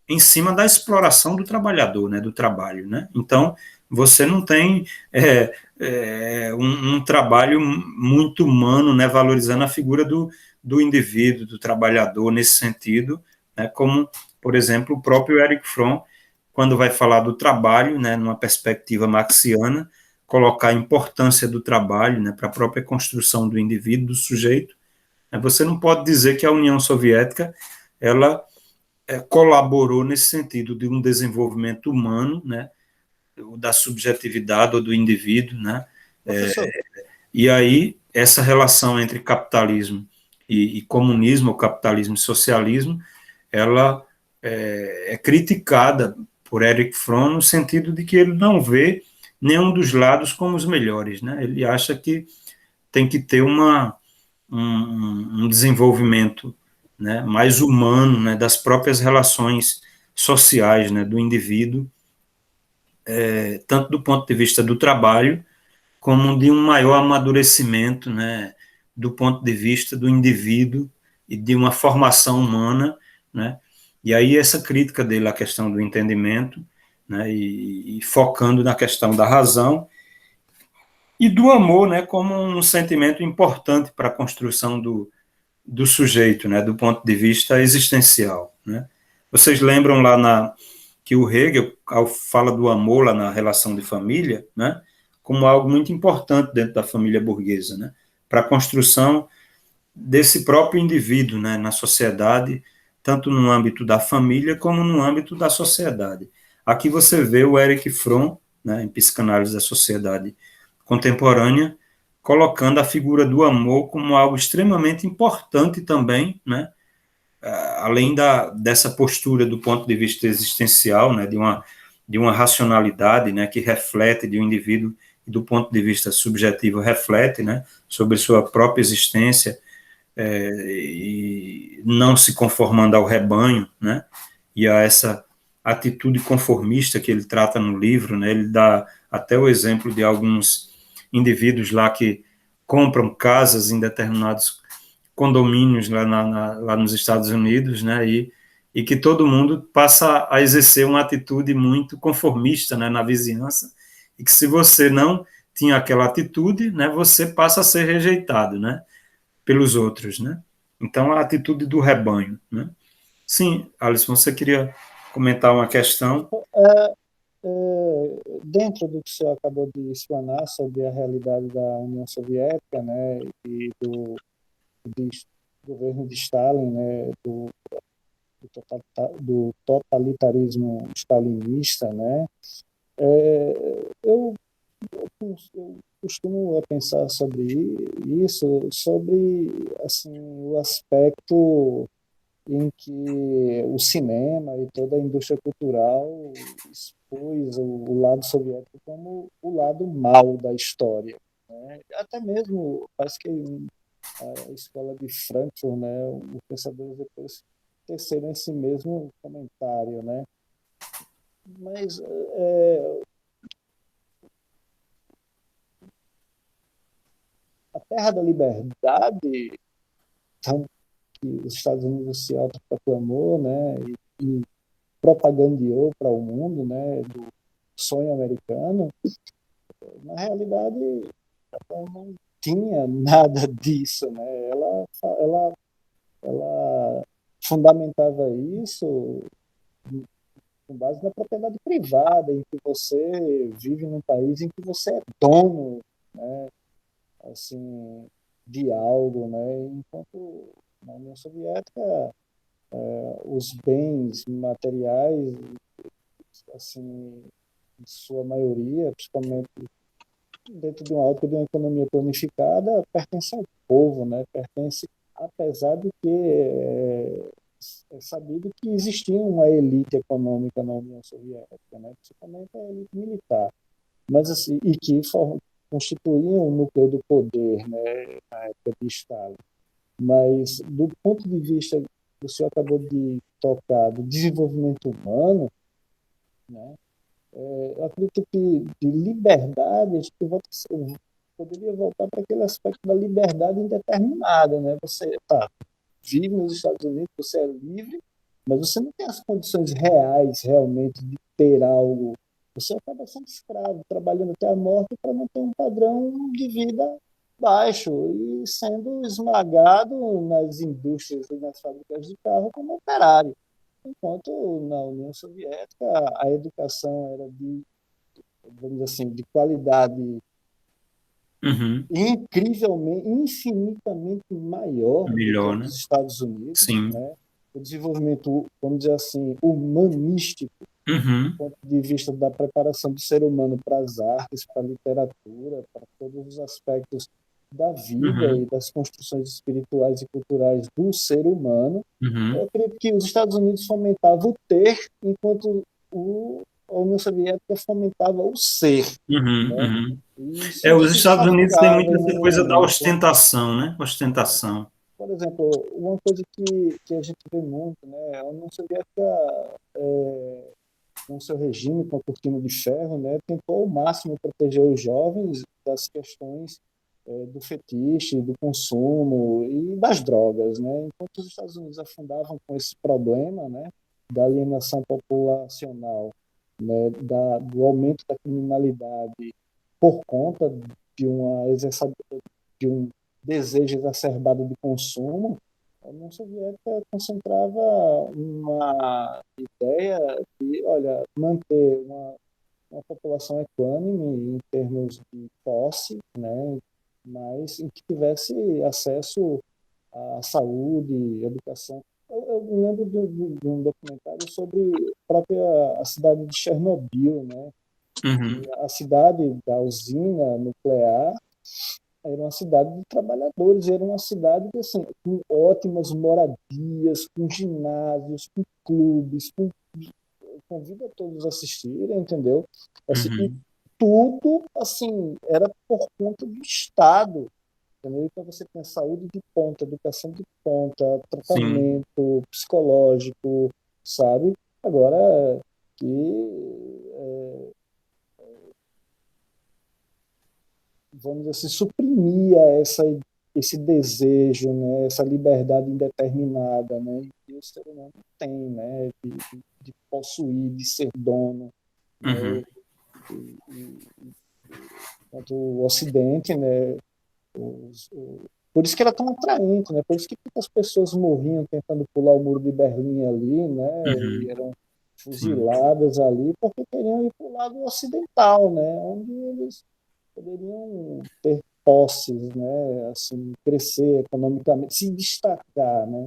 em cima da exploração do trabalhador, né, do trabalho, né? Então você não tem um trabalho muito humano, né, valorizando a figura do indivíduo, do trabalhador nesse sentido, né, como, por exemplo, o próprio Erich Fromm, quando vai falar do trabalho, né, numa perspectiva marxiana, colocar a importância do trabalho, né, para a própria construção do indivíduo, do sujeito. Você não pode dizer que a União Soviética ela colaborou nesse sentido de um desenvolvimento humano, né, da subjetividade ou do indivíduo, né, e aí essa relação entre capitalismo e comunismo, ou capitalismo e socialismo, ela é criticada por Erich Fromm no sentido de que ele não vê nenhum dos lados como os melhores, né, ele acha que tem que ter um desenvolvimento, né, mais humano, né, das próprias relações sociais, né, do indivíduo, tanto do ponto de vista do trabalho, como de um maior amadurecimento, né, do ponto de vista do indivíduo e de uma formação humana, né, e aí essa crítica dele à questão do entendimento, né, e focando na questão da razão e do amor, né, como um sentimento importante para a construção do sujeito, né, do ponto de vista existencial, né. Vocês lembram lá que o Hegel, ao fala do amor lá na relação de família, né, como algo muito importante dentro da família burguesa, né, para a construção desse próprio indivíduo, né, na sociedade, tanto no âmbito da família como no âmbito da sociedade. Aqui você vê o Erich Fromm, né, em Psicanálise da Sociedade Contemporânea, colocando a figura do amor como algo extremamente importante também, né, além dessa postura do ponto de vista existencial, né, de uma racionalidade, né, que reflete de um indivíduo e do ponto de vista subjetivo reflete, né, sobre sua própria existência, e não se conformando ao rebanho, né, e a essa atitude conformista que ele trata no livro, né, ele dá até o exemplo de alguns indivíduos lá que compram casas em determinados condomínios lá nos Estados Unidos, né, e que todo mundo passa a exercer uma atitude muito conformista, né, na vizinhança, e que se você não tinha aquela atitude, né, você passa a ser rejeitado, né, pelos outros, né. Então, a atitude do rebanho, né. Sim, Alisson, você queria comentar uma questão? Dentro do que o senhor acabou de explanar sobre a realidade da União Soviética, né, e do governo de Stalin, né, do totalitarismo stalinista, né, eu costumo pensar sobre isso, sobre assim, o aspecto em que o cinema e toda a indústria cultural expôs o lado soviético como o lado mau da história, né? Até mesmo, parece que a escola de Frankfurt, né, os pensadores depois teceram esse mesmo comentário, né? Mas a Terra da Liberdade, então, que os Estados Unidos se autoproclamou, né, e propagandeou para o mundo, né, do sonho americano, na realidade ela não tinha nada disso, né? Ela fundamentava isso com base na propriedade privada, em que você vive num país em que você é dono, né, assim, de algo, né? Enquanto na União Soviética os bens materiais, assim, em sua maioria, principalmente dentro de uma ótica de uma economia planificada, pertence ao povo, né? Pertence, apesar de que é sabido que existia uma elite econômica na União Soviética, né? Principalmente a elite militar, mas assim, e que constituíam o núcleo do poder, né, na época de Stalin. Mas, do ponto de vista que o senhor acabou de tocar, do desenvolvimento humano, né, eu acredito que de liberdade, a gente poderia voltar para aquele aspecto da liberdade indeterminada. Né? Você vive nos Estados Unidos, você é livre, mas você não tem as condições reais, realmente, de ter algo. Você acaba sendo escravo, trabalhando até a morte para manter um padrão de vida baixo e sendo esmagado nas indústrias e nas fábricas de carro como operário. Enquanto na União Soviética a educação era de, vamos dizer assim, de qualidade incrivelmente, infinitamente maior do que Melhor, né? nos Estados Unidos. Sim. Né? O desenvolvimento, vamos dizer assim, humanístico, do ponto de vista da preparação do ser humano para as artes, para a literatura, para todos os aspectos da vida e das construções espirituais e culturais do ser humano. Eu acredito que os Estados Unidos fomentavam o ter, enquanto a União Soviética fomentava o ser. Né? Os Estados Unidos têm muito essa coisa da ostentação, né? Ostentação. Por exemplo, uma coisa que a gente vê muito, né? A União Soviética, com seu regime, com a cortina de ferro, né, tentou ao máximo proteger os jovens das questões do fetiche, do consumo e das drogas, né? Enquanto os Estados Unidos afundavam com esse problema, né, da alienação populacional, né, do aumento da criminalidade por conta de de um desejo exacerbado de consumo, a União Soviética concentrava uma ideia de, olha, manter uma população equânime em termos de posse, né, mas em que tivesse acesso à saúde, educação. Eu me lembro de um documentário sobre a cidade de Chernobyl, né? A cidade da usina nuclear era uma cidade de trabalhadores, era uma cidade assim, com ótimas moradias, com ginásios, com clubes, convido a todos a assistirem, entendeu? Assim, e tudo assim era por conta do Estado. Entendeu? Então você tem saúde de ponta, educação de ponta, tratamento psicológico, sabe? Agora que vamos dizer assim, suprimia esse desejo, né? Essa liberdade indeterminada, né? Que o ser humano tem, né? De possuir, de ser dono. Né? Enquanto o Ocidente, né? Por isso que era tão atraente, né? Por isso que muitas pessoas morriam tentando pular o muro de Berlim ali, né? E eram fuziladas ali porque queriam ir para o lado ocidental, né? Onde eles poderiam ter posses, né? Assim, crescer economicamente, se destacar, né?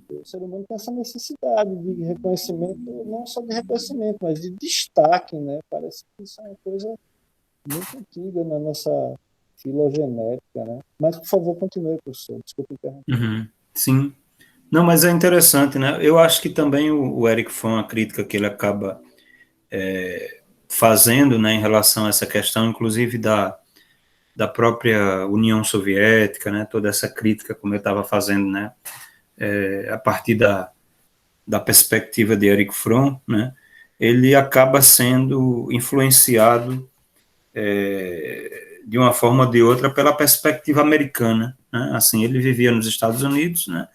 O ser humano tem essa necessidade de reconhecimento, não só de reconhecimento, mas de destaque, né? Parece que isso é uma coisa muito antiga na nossa filogenética, né? Mas, por favor, continue, professor. Desculpe interromper. Sim. Não, mas é interessante, né? Eu acho que também o Erich Fromm, a crítica que ele acaba fazendo, né, em relação a essa questão, inclusive da própria União Soviética, né? Toda essa crítica, como eu estava fazendo, né? A partir da perspectiva de Erich Fromm, né? Ele acaba sendo influenciado de uma forma ou de outra pela perspectiva americana, né? Assim, ele vivia nos Estados Unidos, né?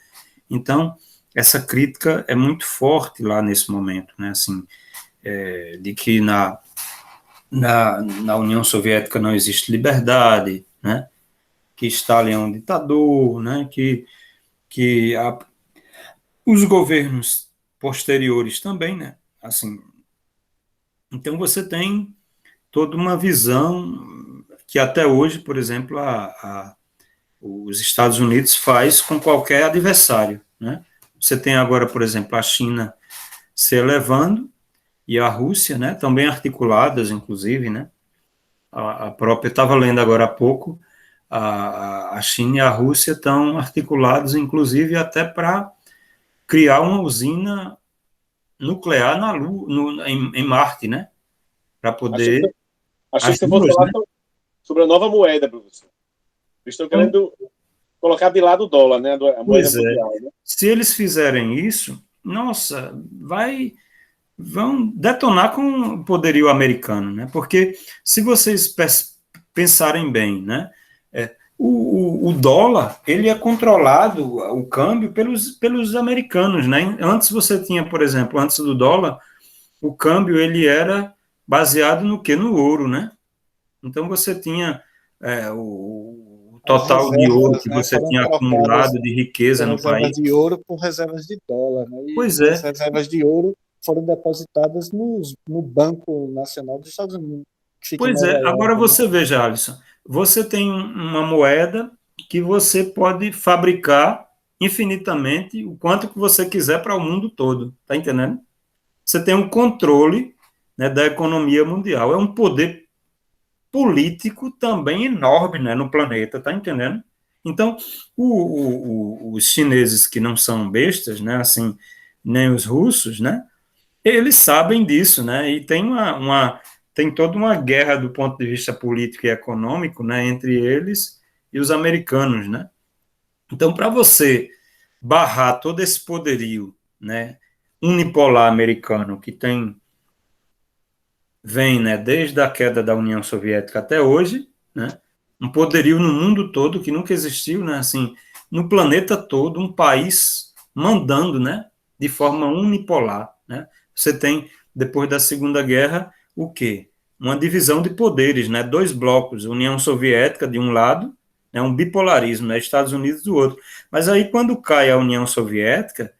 Então essa crítica é muito forte lá nesse momento, né? Assim, de que na União Soviética não existe liberdade, né? Que Stalin é um ditador, né? Que os governos posteriores também, né? Assim, então você tem toda uma visão que até hoje, por exemplo, os Estados Unidos faz com qualquer adversário, né? Você tem agora, por exemplo, a China se elevando e a Rússia, né? Também articuladas, inclusive, né? A própria, eu estava lendo agora há pouco, a China e a Rússia estão articulados, inclusive, até para criar uma usina nuclear na Lua, em Marte, né? Para poder Achei que as você fosse duas, falar né? sobre a nova moeda, professor. Eles estão querendo colocar de lado o dólar, né? A moeda mundial. Né? Se eles fizerem isso, nossa, vão detonar com o poderio americano, né? Porque se vocês pensarem bem, né? O dólar, ele é controlado, o câmbio, pelos americanos, né? Antes você tinha, por exemplo, antes do dólar, o câmbio, ele era baseado no quê? No ouro, né? Então você tinha o total de ouro que você tinha acumulado de riqueza no país. Reservas de ouro por reservas de dólar, né? E pois as reservas de ouro foram depositadas no Banco Nacional dos Estados Unidos. Pois é, agora você veja, Alisson, você tem uma moeda que você pode fabricar infinitamente o quanto que você quiser para o mundo todo, tá entendendo? Você tem um controle, né, da economia mundial, é um poder político também enorme, né, no planeta, tá entendendo? Então, os chineses que não são bestas, né, assim, nem os russos, né, eles sabem disso, né, e tem toda uma guerra do ponto de vista político e econômico, né, entre eles e os americanos, né. Então, para você barrar todo esse poderio, né, unipolar americano que vem, né, desde a queda da União Soviética até hoje, né, um poderio no mundo todo que nunca existiu, né, assim, no planeta todo, um país mandando, né, de forma unipolar, né. Você tem, depois da Segunda Guerra, o quê? Uma divisão de poderes, né, dois blocos, União Soviética de um lado, né, um bipolarismo, né, Estados Unidos do outro. Mas aí, quando cai a União Soviética,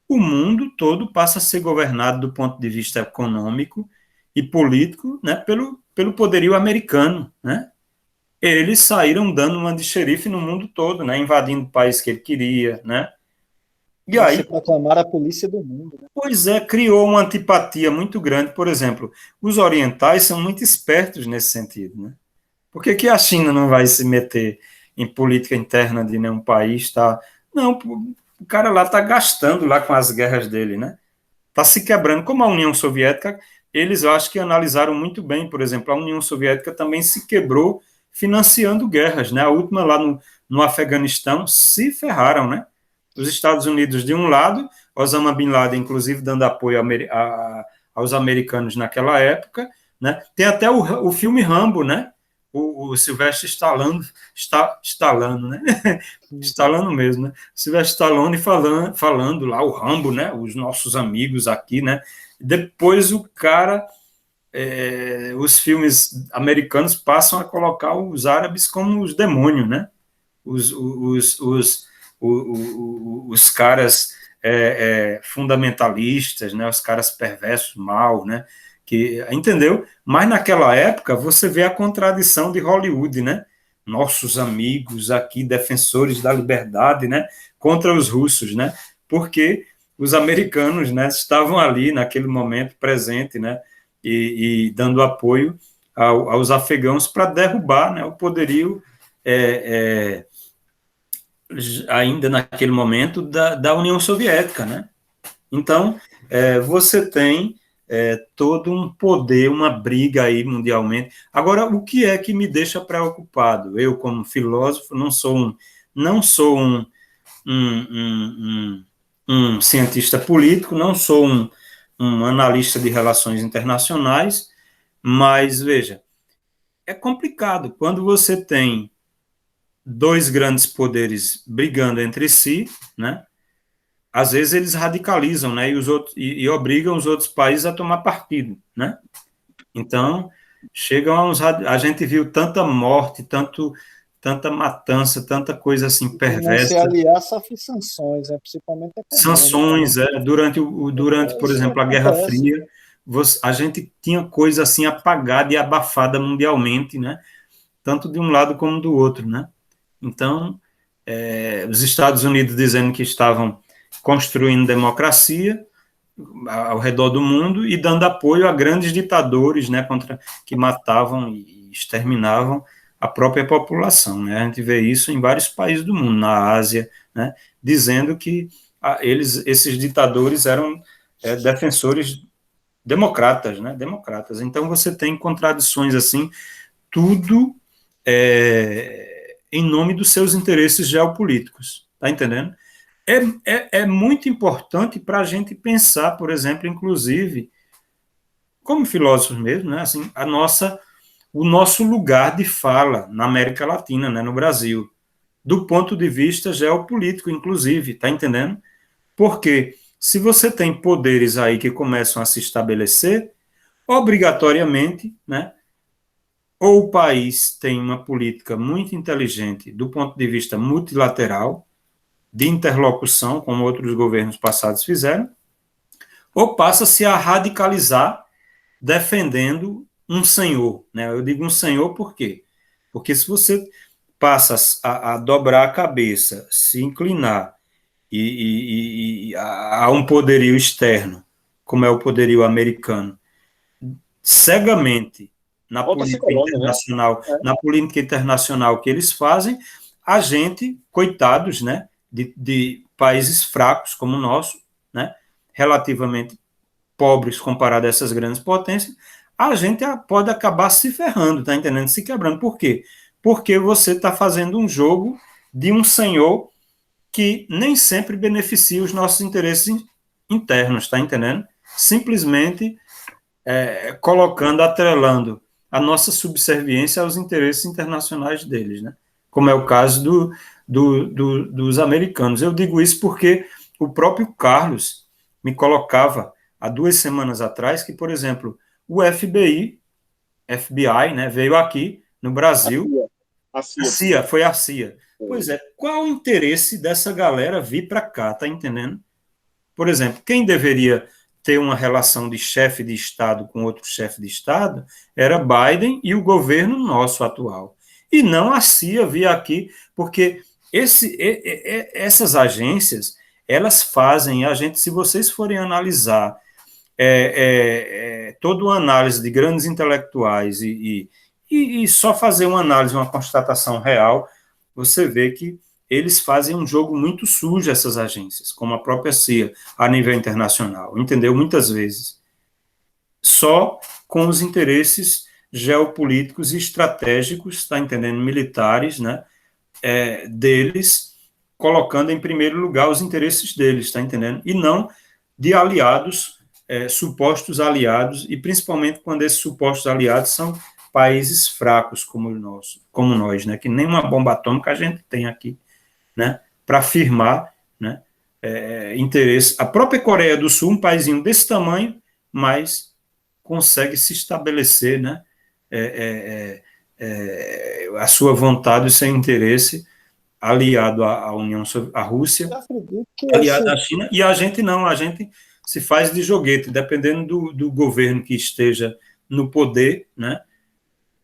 o mundo todo passa a ser governado do ponto de vista econômico e político, né, pelo poderio americano, né? Eles saíram dando uma de xerife no mundo todo, né, invadindo o país que ele queria, né? E aí se proclamar a polícia do mundo, né? Pois é, criou uma antipatia muito grande. Por exemplo, os orientais são muito espertos nesse sentido, né? Por que a China não vai se meter em política interna de nenhum país, tá? Não, o cara lá está gastando lá com as guerras dele, né? Está se quebrando. Como a União Soviética, eles eu acho que analisaram muito bem, por exemplo, a União Soviética também se quebrou financiando guerras, né? A última lá no Afeganistão se ferraram, né? Os Estados Unidos de um lado, Osama Bin Laden, inclusive, dando apoio aos americanos naquela época, né? Tem até o filme Rambo, né? O Sylvester Stallone, né? Stallone mesmo, né? Sylvester Stallone falando lá, o Rambo, né? Os nossos amigos aqui, né? Depois o cara, os filmes americanos passam a colocar os árabes como os demônios, né? Os caras fundamentalistas, né? Os caras perversos, mal, né? Entendeu? Mas naquela época você vê a contradição de Hollywood, né? Nossos amigos aqui, defensores da liberdade, né? Contra os russos, né? Porque os americanos, né, estavam ali naquele momento presente, né? E dando apoio aos afegãos para derrubar, né, o poderio ainda naquele momento da União Soviética, né? Então você tem todo um poder, uma briga aí mundialmente. Agora, o que é que me deixa preocupado? Eu, como filósofo, não sou um cientista político, não sou um analista de relações internacionais, mas, veja, é complicado quando você tem dois grandes poderes brigando entre si, né? Às vezes eles radicalizam, né, e obrigam os outros países a tomar partido, né? Então, a gente viu tanta morte, tanta matança, tanta coisa assim perversa. E não se aliar sofre sanções, principalmente sanções, durante, por exemplo, a Guerra Fria, a gente tinha coisa assim apagada e abafada mundialmente, né? Tanto de um lado como do outro, né? Então, os Estados Unidos dizendo que estavam construindo democracia ao redor do mundo e dando apoio a grandes ditadores, né, que matavam e exterminavam a própria população, né? A gente vê isso em vários países do mundo, na Ásia, né, dizendo que esses ditadores eram defensores democratas, né, democratas. Então você tem contradições assim, tudo em nome dos seus interesses geopolíticos. Está entendendo? É muito importante para a gente pensar, por exemplo, inclusive, como filósofos mesmo, né, assim, o nosso lugar de fala na América Latina, né, no Brasil, do ponto de vista geopolítico, inclusive, está entendendo? Porque se você tem poderes aí que começam a se estabelecer, obrigatoriamente, né, ou o país tem uma política muito inteligente do ponto de vista multilateral, de interlocução, como outros governos passados fizeram, ou passa-se a radicalizar defendendo um senhor. Né? Eu digo um senhor por quê? Porque se você passa a dobrar a cabeça, se inclinar a um poderio externo, como é o poderio americano, cegamente Volta-se colônia, né? na política internacional que eles fazem, a gente, coitados, né, de países fracos como o nosso, né, relativamente pobres comparado a essas grandes potências, a gente pode acabar se ferrando, tá entendendo? Se quebrando. Por quê? Porque você está fazendo um jogo de um senhor que nem sempre beneficia os nossos interesses internos, tá entendendo? Simplesmente colocando, atrelando a nossa subserviência aos interesses internacionais deles, né? Como é o caso dos americanos. Eu digo isso porque o próprio Carlos me colocava há 2 semanas atrás que, por exemplo, o FBI, né, veio aqui no Brasil, A CIA. foi a CIA. Pois é, qual o interesse dessa galera vir para cá, tá entendendo? Por exemplo, quem deveria ter uma relação de chefe de Estado com outro chefe de Estado era Biden e o governo nosso atual. E não a CIA vir aqui, porque essas agências, elas fazem, a gente, se vocês forem analisar toda uma análise de grandes intelectuais e só fazer uma análise, uma constatação real, você vê que eles fazem um jogo muito sujo, essas agências, como a própria CIA, a nível internacional, entendeu? Muitas vezes. Só com os interesses geopolíticos e estratégicos, está entendendo? Militares, né? Deles, colocando em primeiro lugar os interesses deles, está entendendo? E não de aliados, supostos aliados, e principalmente quando esses supostos aliados são países fracos como o nosso, como nós, né? Que nem uma bomba atômica a gente tem aqui, né, para afirmar, né, interesse. A própria Coreia do Sul, um paísinho desse tamanho, mas consegue se estabelecer, né, a sua vontade, o seu interesse, aliado à União à Rússia, aliado à China, e a gente não, a gente se faz de joguete, dependendo do governo que esteja no poder, né,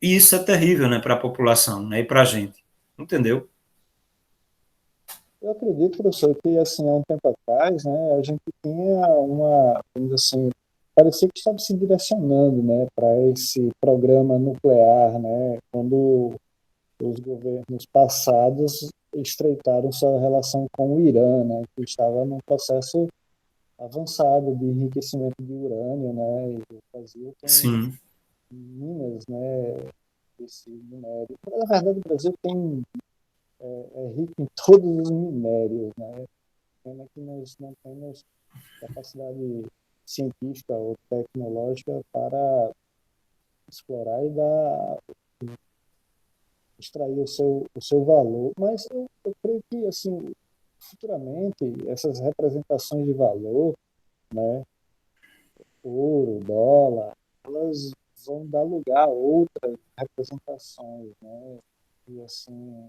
e isso é terrível, né, para a população, né, e para a gente, entendeu? Eu acredito, professor, que assim, há um tempo atrás, né, a gente tinha vamos dizer assim, parecia que estava se direcionando, né, para esse programa nuclear, né, quando os governos passados estreitaram sua relação com o Irã, né, que estava num processo avançado de enriquecimento de urânio, né, e o Brasil tem Sim. minas, né, desse minério. Na verdade, o Brasil é rico em todos os minérios, né? Pena que nós não temos capacidade científica ou tecnológica para explorar e extrair o seu valor. Mas eu creio que, assim, futuramente, essas representações de valor, né, ouro, dólar, elas vão dar lugar a outras representações, né? E, assim,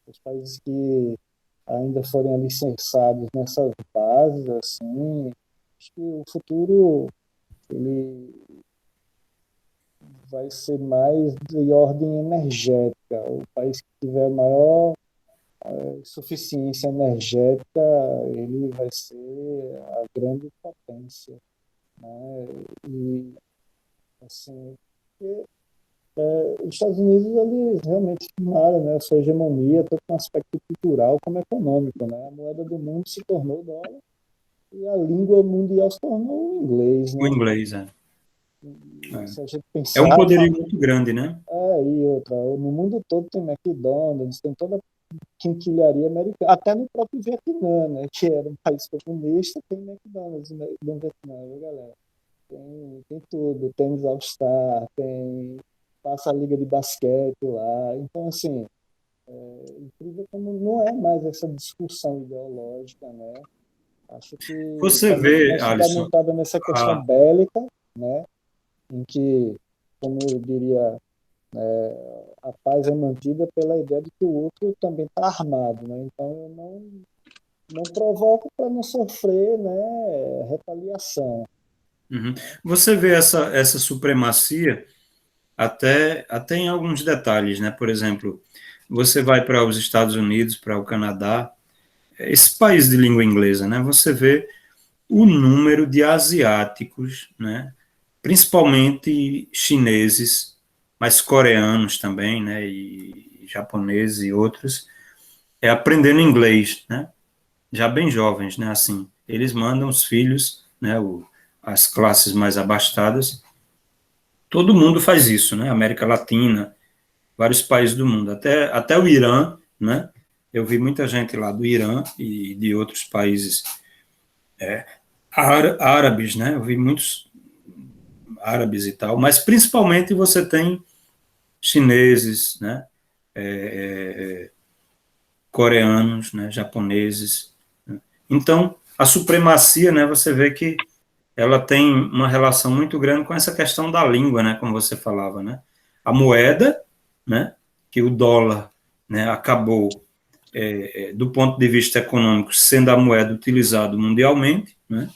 os países que ainda forem alicerçados nessas bases, assim, acho que o futuro ele vai ser mais de ordem energética. O país que tiver maior suficiência energética, ele vai ser a grande potência, né? E assim, os Estados Unidos eles realmente firmaram, né, a sua hegemonia tanto no aspecto cultural como econômico, né? A moeda do mundo se tornou o dólar e a língua mundial se tornou o inglês, O né? inglês, é. Se a gente É um pensar, poderio muito grande, né? e outra, no mundo todo tem McDonald's, tem toda a quinquilharia americana, até no próprio Vietnã, né, que era um país comunista, tem McDonald's no Vietnã, viu, galera? Tem tudo, tênis All-Star, passa a liga de basquete lá. Então, assim, incrível como não é mais essa discussão ideológica, né? Acho que Você está muito vê, mais Alisson, fundamentada nessa questão a, bélica, né? Em que, como eu diria, a paz é mantida pela ideia de que o outro também está armado, né? Então eu não provoco para não sofrer, né, retaliação. uhum. Você vê essa supremacia até em alguns detalhes, né? Por exemplo, você vai para os Estados Unidos, para o Canadá, esse país de língua inglesa, né? Você vê o número de asiáticos, né? Principalmente chineses, mas coreanos também, né? E japoneses e outros, aprendendo inglês, né? Já bem jovens, né? Assim, eles mandam os filhos, né? As classes mais abastadas. Todo mundo faz isso, né? América Latina, vários países do mundo, até o Irã, né? Eu vi muita gente lá do Irã e de outros países árabes, né? Eu vi muitos árabes e tal, mas principalmente você tem chineses, né? Coreanos, né? Japoneses. Né? Então, a supremacia, né? Você vê que ela tem uma relação muito grande com essa questão da língua, né? Como você falava, né? A moeda, né? Que o dólar, né? Acabou do ponto de vista econômico, sendo a moeda utilizada mundialmente, né?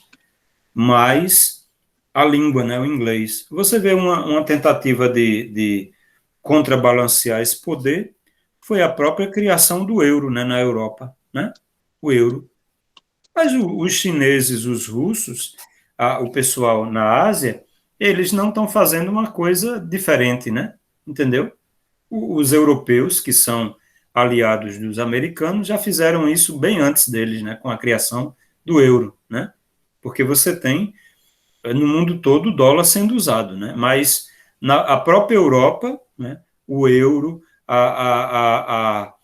Mas a língua, né? O inglês. Você vê uma tentativa de contrabalancear esse poder, foi a própria criação do euro, né? Na Europa, né? O euro. Mas os chineses, os russos, o pessoal na Ásia, eles não estão fazendo uma coisa diferente, né? Entendeu? Os europeus, que são aliados dos americanos, já fizeram isso bem antes deles, né? Com a criação do euro, né? Porque você tem no mundo todo o dólar sendo usado, né? Mas a própria Europa, né? O euro, a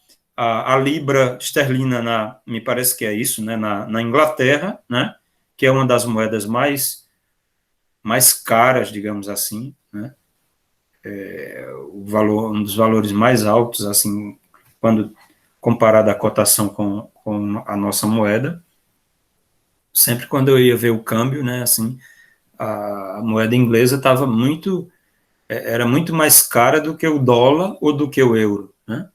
libra esterlina, me parece que é isso, né? Na Inglaterra, né? Que é uma das moedas mais caras, digamos assim, né? O valor, um dos valores mais altos, assim, quando comparado à cotação com a nossa moeda. Sempre quando eu ia ver o câmbio, né, assim, a moeda inglesa estava era muito mais cara do que o dólar ou do que o euro, né?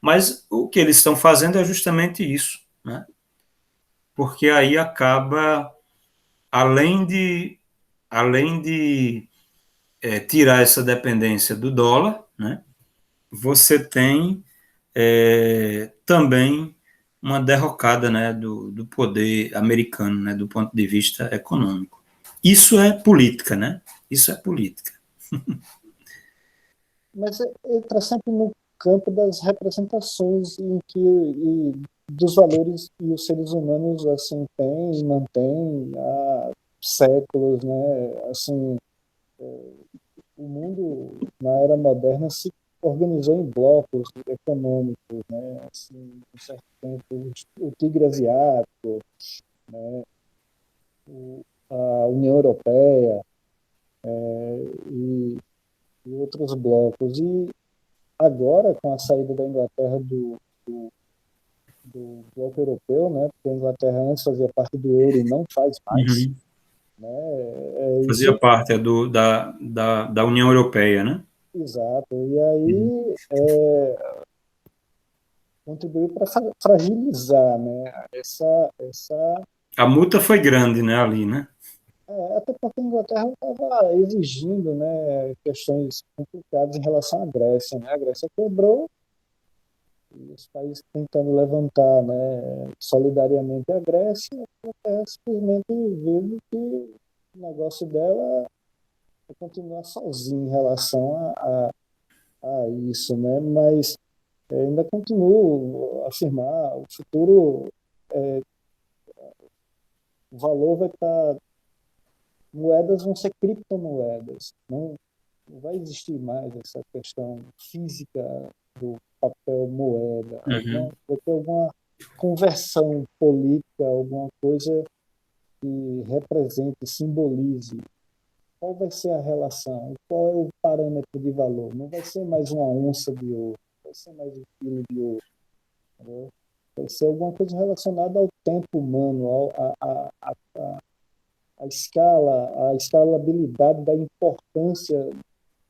Mas o que eles estão fazendo é justamente isso, né? Porque aí acaba, além de, além de tirar essa dependência do dólar, né? Você tem também uma derrocada, né, do poder americano, né, do ponto de vista econômico. Isso é política, né? Isso é política. Mas entra sempre no campo das representações em que dos valores que os seres humanos assim têm e mantêm há séculos, né? Assim, o mundo na era moderna se organizou em blocos econômicos, né? Assim, um certo tempo, o tigre asiático, né? A União Europeia e, e outros blocos. E agora, com a saída da Inglaterra do bloco europeu, né? Porque a Inglaterra antes fazia parte do euro e não faz mais, Uhum. né? Fazia Isso, parte da União Europeia, né? exato. E Uhum. aí contribuiu para fragilizar, né? Essa A multa foi grande, né, ali, né? até porque a Inglaterra estava exigindo, né, questões complicadas em relação à Grécia, né? A Grécia quebrou e os países tentando levantar, né, solidariamente a Grécia, a Inglaterra simplesmente vendo que o negócio dela é continuar sozinho em relação a isso, né? Mas ainda continuo a afirmar, o futuro, o valor vai estar moedas vão ser criptomoedas. Não vai existir mais essa questão física do papel moeda. Vai ter alguma conversão política, alguma coisa que represente, simbolize. Qual vai ser a relação? Qual é o parâmetro de valor? Não vai ser mais uma onça de ouro, não vai ser mais um quilo de ouro. Entendeu? Vai ser alguma coisa relacionada ao tempo humano, a escala, a escalabilidade da importância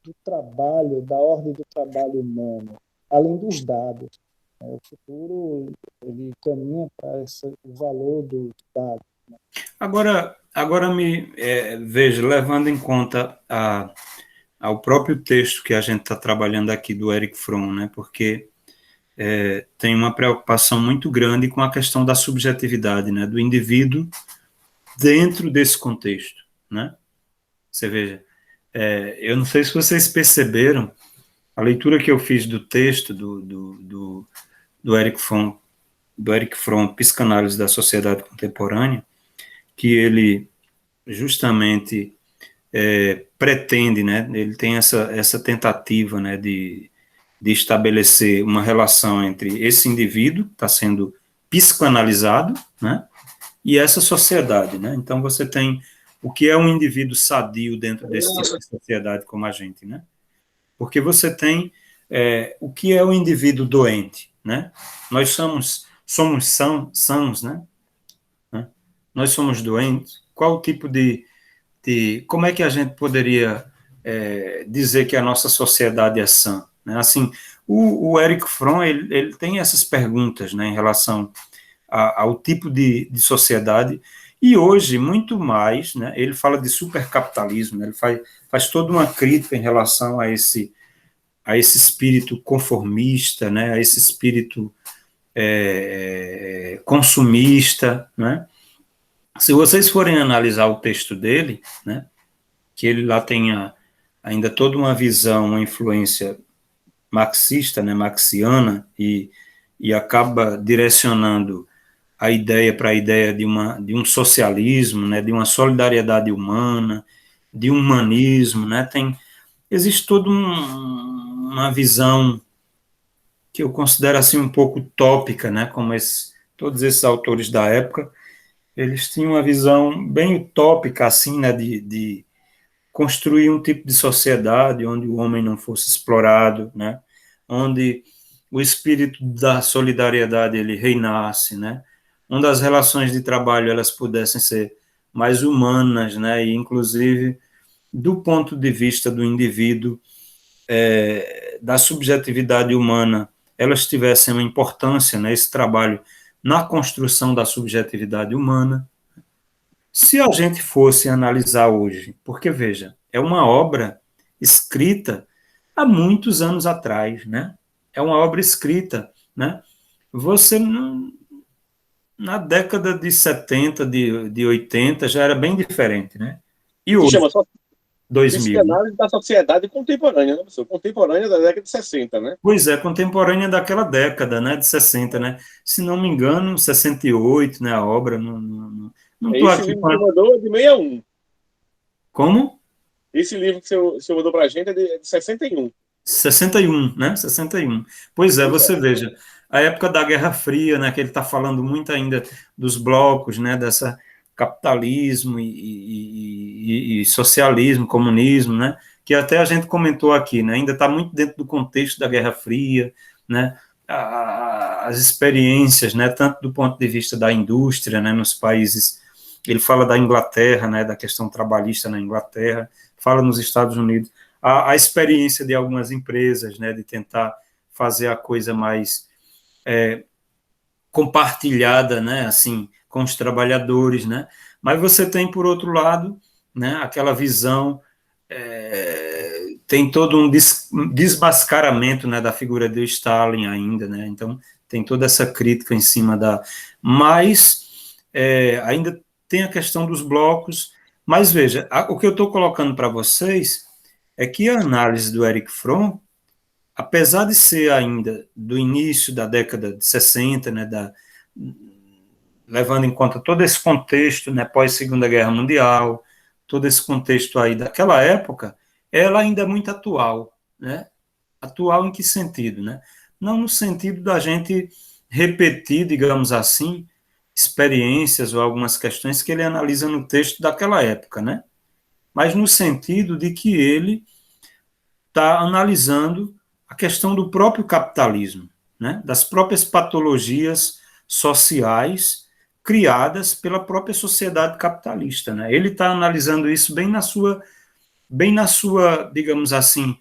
do trabalho, da ordem do trabalho humano, além dos dados. O futuro ele caminha para o valor dos dados. Agora veja, levando em conta ao próprio texto que a gente está trabalhando aqui do Erich Fromm, né, porque tem uma preocupação muito grande com a questão da subjetividade, né, do indivíduo dentro desse contexto, né? Você veja, eu não sei se vocês perceberam, a leitura que eu fiz do texto do Erich Fromm, Psicanálise da Sociedade Contemporânea, que ele justamente pretende, né, ele tem essa tentativa, né, de estabelecer uma relação entre esse indivíduo que está sendo psicoanalisado, né, e essa sociedade, né? Então você tem o que é um indivíduo sadio dentro desse tipo de sociedade como a gente, né? Porque você tem o que é o indivíduo doente, né? Nós somos sãos, né? Nós somos doentes. Qual o tipo como é que a gente poderia dizer que a nossa sociedade é sã? Né? Assim, o Erich Fromm ele tem essas perguntas, né, em relação ao tipo de sociedade, e hoje, muito mais, né, ele fala de supercapitalismo, né, ele faz toda uma crítica em relação a esse espírito conformista, né, a esse espírito consumista, né. Se vocês forem analisar o texto dele, né, que ele lá tem ainda toda uma visão, uma influência marxista, né, marxiana, e acaba direcionando a ideia para a ideia de um socialismo, né, de uma solidariedade humana, de um humanismo, né, existe toda uma visão que eu considero assim um pouco utópica, né, como todos esses autores da época, eles tinham uma visão bem utópica, assim, né, de construir um tipo de sociedade onde o homem não fosse explorado, né, onde o espírito da solidariedade ele reinasse, né, onde as relações de trabalho elas pudessem ser mais humanas, né, e inclusive do ponto de vista do indivíduo, da subjetividade humana, elas tivessem uma importância, né, esse trabalho na construção da subjetividade humana. Se a gente fosse analisar hoje, porque veja, é uma obra escrita há muitos anos atrás, né? É uma obra escrita, né? Você na década de 70, de 80, já era bem diferente, né? E Se hoje, chama só 2000, né? Psicanálise da Sociedade Contemporânea, né, professor? Contemporânea da década de 60, né? Pois é, contemporânea daquela década, né, de 60, né? Se não me engano, 68, né, a obra, não estou Esse aqui livro com que você mandou é de 61. Como? Esse livro que o senhor mandou para a gente é de 61. 61, né? 61. Pois é, Pois é. você veja, a época da Guerra Fria, né, que ele está falando muito ainda dos blocos, né, dessa capitalismo e socialismo, comunismo, né, que até a gente comentou aqui, né, ainda está muito dentro do contexto da Guerra Fria, né, as experiências, né, tanto do ponto de vista da indústria, né, nos países, ele fala da Inglaterra, né, da questão trabalhista na Inglaterra, fala nos Estados Unidos, a experiência de algumas empresas, né, de tentar fazer a coisa mais compartilhada, né, assim, com os trabalhadores, né, mas você tem, por outro lado, né, aquela visão, tem todo um desmascaramento, né, da figura de Stalin ainda, né, então tem toda essa crítica em cima mas ainda tem a questão dos blocos, mas veja, o que eu estou colocando para vocês é que a análise do Erich Fromm, apesar de ser ainda do início da década de 60, né, levando em conta todo esse contexto, né, pós-Segunda Guerra Mundial, todo esse contexto aí daquela época, ela ainda é muito atual, né? Atual em que sentido, né? Não no sentido da gente repetir, digamos assim, experiências ou algumas questões que ele analisa no texto daquela época, né? Mas no sentido de que ele está analisando a questão do próprio capitalismo, né? Das próprias patologias sociais criadas pela própria sociedade capitalista, né? Ele está analisando isso bem na sua, digamos assim,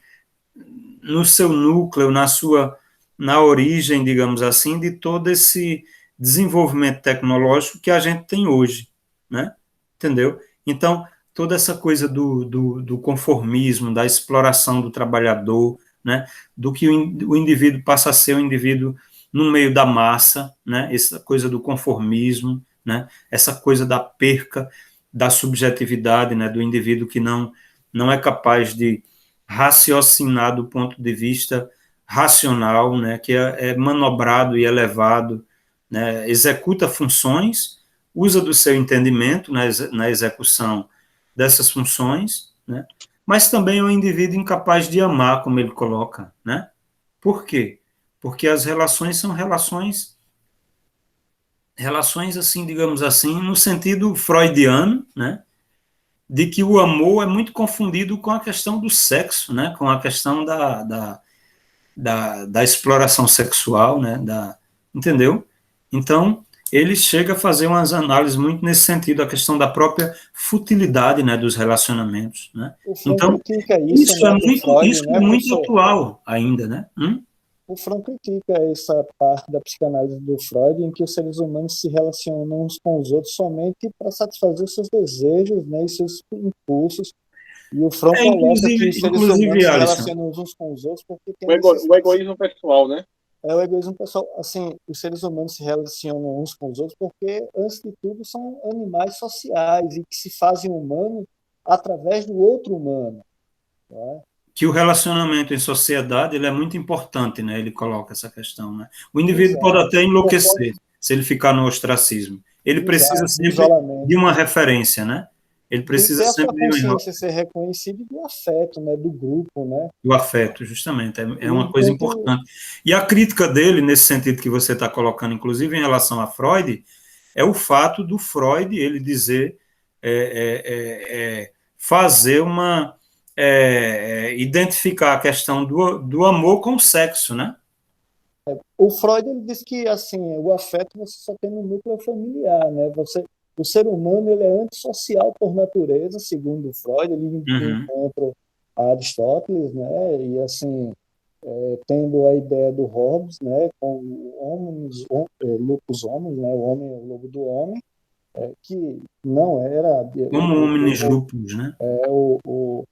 no seu núcleo, na origem, digamos assim, de todo esse desenvolvimento tecnológico que a gente tem hoje, né? Entendeu? Então, toda essa coisa do conformismo, da exploração do trabalhador, né? Do que o indivíduo passa a ser um indivíduo no meio da massa, né? Essa coisa do conformismo, né? Essa coisa da perca da subjetividade, né? Do indivíduo que não é capaz de raciocinar do ponto de vista racional, né, que é manobrado e elevado, né, executa funções, usa do seu entendimento na execução dessas funções, né, mas também é um indivíduo incapaz de amar, como ele coloca, né? Por quê? Porque as relações são relações assim, digamos assim, no sentido freudiano, né? De que o amor é muito confundido com a questão do sexo, né? Com a questão da exploração sexual, né? Entendeu? Então, ele chega a fazer umas análises muito nesse sentido, a questão da própria futilidade, né? Dos relacionamentos, né? O Fromm Então, critica isso, né, do Freud, isso é né, muito professor? atual ainda, né? O Fromm critica essa parte da psicanálise do Freud em que os seres humanos se relacionam uns com os outros somente para satisfazer os seus desejos, né, e seus impulsos. E o Fromm coloca que os seres humanos Inclusive, se Alisson, relacionam uns com os outros porque tem O egoísmo pessoal, né? é o egoísmo pessoal. Assim, os seres humanos se relacionam uns com os outros porque, antes de tudo, são animais sociais e que se fazem humano através do outro humano. Não é? que o relacionamento em sociedade ele é muito importante, né? Ele coloca essa questão, né? O indivíduo pode Exato. até Concordo. enlouquecer se ele ficar no ostracismo. Ele precisa Exato, do sempre de isolamento. uma referência, né? Ele De precisa ter a sua sempre consciência ser reconhecida e do afeto, né, do grupo, né? do afeto, justamente. É E uma coisa enquanto importante. E a crítica dele, nesse sentido que você está colocando, inclusive em relação a Freud, é o fato do Freud ele dizer, fazer identificar a questão do amor com o sexo, né? o Freud ele diz que assim o afeto você só tem no núcleo familiar, né? O ser humano ele é antissocial por natureza, segundo o Freud, ele Uhum. encontra Aristóteles, né? E assim tendo a ideia do Hobbes, né? Com o homens, lupus homens, né? O homem é o lobo do homem, que não era Como hominis lupus, né? o, o,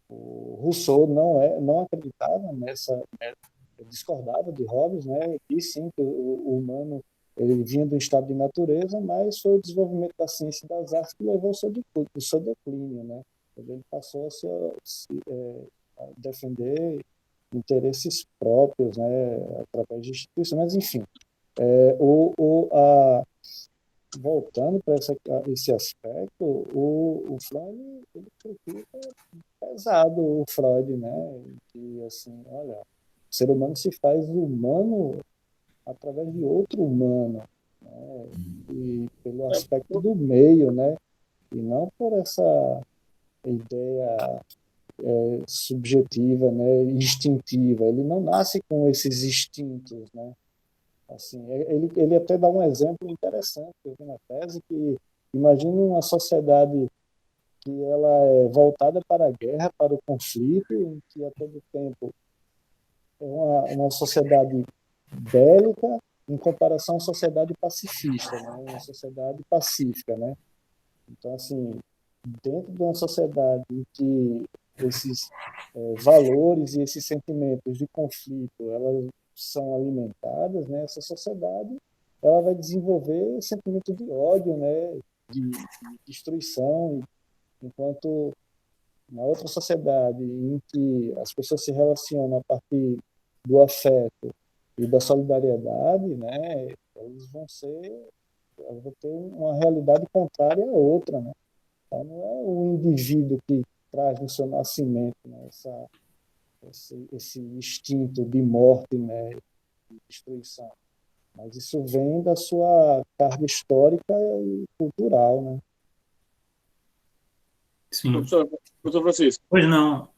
o Rousseau não acreditava discordava de Hobbes, né? E sim que o humano ele vinha do estado de natureza, mas foi o desenvolvimento da ciência e das artes que levou ao seu declínio, né? Ele passou a defender interesses próprios, né? Através de instituições, mas enfim, é, o, o, a, voltando para esse aspecto, o Freud ele critica pesado o Freud, né? E assim, olha, o ser humano se faz humano através de outro humano, né? E pelo aspecto do meio, né? E não por essa ideia subjetiva, né? Instintiva. Ele não nasce com esses instintos, né? Assim, ele até dá um exemplo interessante que eu vi na tese que imagine uma sociedade que ela é voltada para a guerra, para o conflito, em que a todo tempo é uma sociedade bélica em comparação à sociedade pacifista, né? Uma sociedade pacífica, né? Então, assim, dentro de uma sociedade em que esses valores e esses sentimentos de conflito elas são alimentadas, né? Essa sociedade ela vai desenvolver sentimento de ódio, né? De destruição, enquanto na outra sociedade em que as pessoas se relacionam a partir do afeto e da solidariedade, né, elas vão ter uma realidade contrária à outra, né? Então, não é o indivíduo que traz no seu nascimento, né, esse instinto de morte, né, de destruição. Mas isso vem da sua carga histórica e cultural, né? Sim. Professor Francisco, Pois não.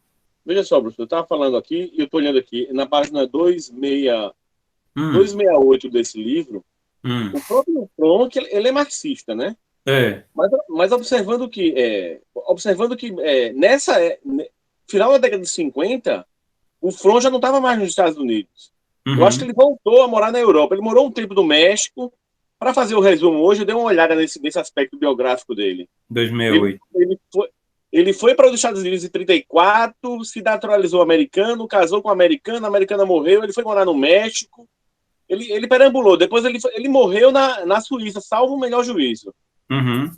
veja só, professor, eu estava falando aqui, e eu estou olhando aqui, na página Hum, 268 desse livro, hum. o próprio Frank, ele é marxista, né? É. Mas observando que final da década de 50, o Fron já não estava mais nos Estados Unidos. Eu acho que Uhum. ele voltou a morar na Europa. Ele morou um tempo no México. Para fazer o resumo hoje, eu dei uma olhada nesse aspecto biográfico dele. Ele, 268. ele foi para os Estados Unidos em 34, se naturalizou americano, casou com uma americana, a americana morreu, ele foi morar no México. Ele perambulou. Depois ele morreu na Suíça, salvo o melhor juízo. Uhum.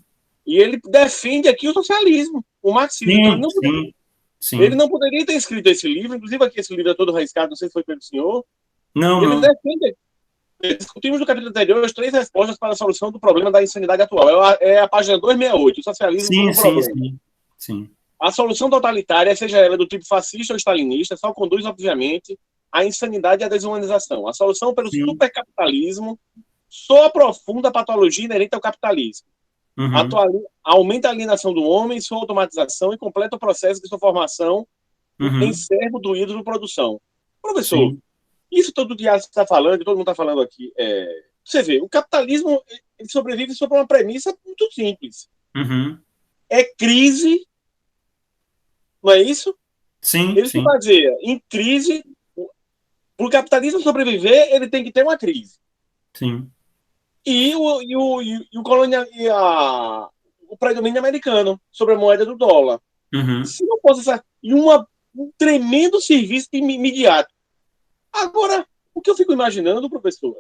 E ele defende aqui o socialismo, o marxismo. Então, Sim, sim, ele sim. não poderia ter escrito esse livro, inclusive aqui esse livro é todo arriscado, não sei se foi pelo senhor. Não, Ele não. defende. Discutimos no capítulo anterior as 3 respostas para a solução do problema da insanidade atual. É a página 268, o socialismo como Sim, sim, problema. sim. Sim. A solução totalitária, seja ela do tipo fascista ou stalinista, só conduz, obviamente, à insanidade e à desumanização. A solução pelo Sim. supercapitalismo só aprofunda a patologia inerente ao capitalismo. Uhum. Aumenta a alienação do homem, sua automatização e completa o processo de sua formação em Uhum. servo do ídolo produção. Professor, Sim. isso todo dia você está falando, todo mundo está falando aqui. Você vê, o capitalismo ele sobrevive sob uma premissa muito simples. Uhum. É crise, não é isso? Sim, Ele se sim. baseia em crise. Para o capitalismo sobreviver, ele tem que ter uma crise. Sim. E o colonial, o predomínio americano sobre a moeda do dólar. Uhum. Se não fosse essa. Um tremendo serviço midiático. Agora, o que eu fico imaginando, professor,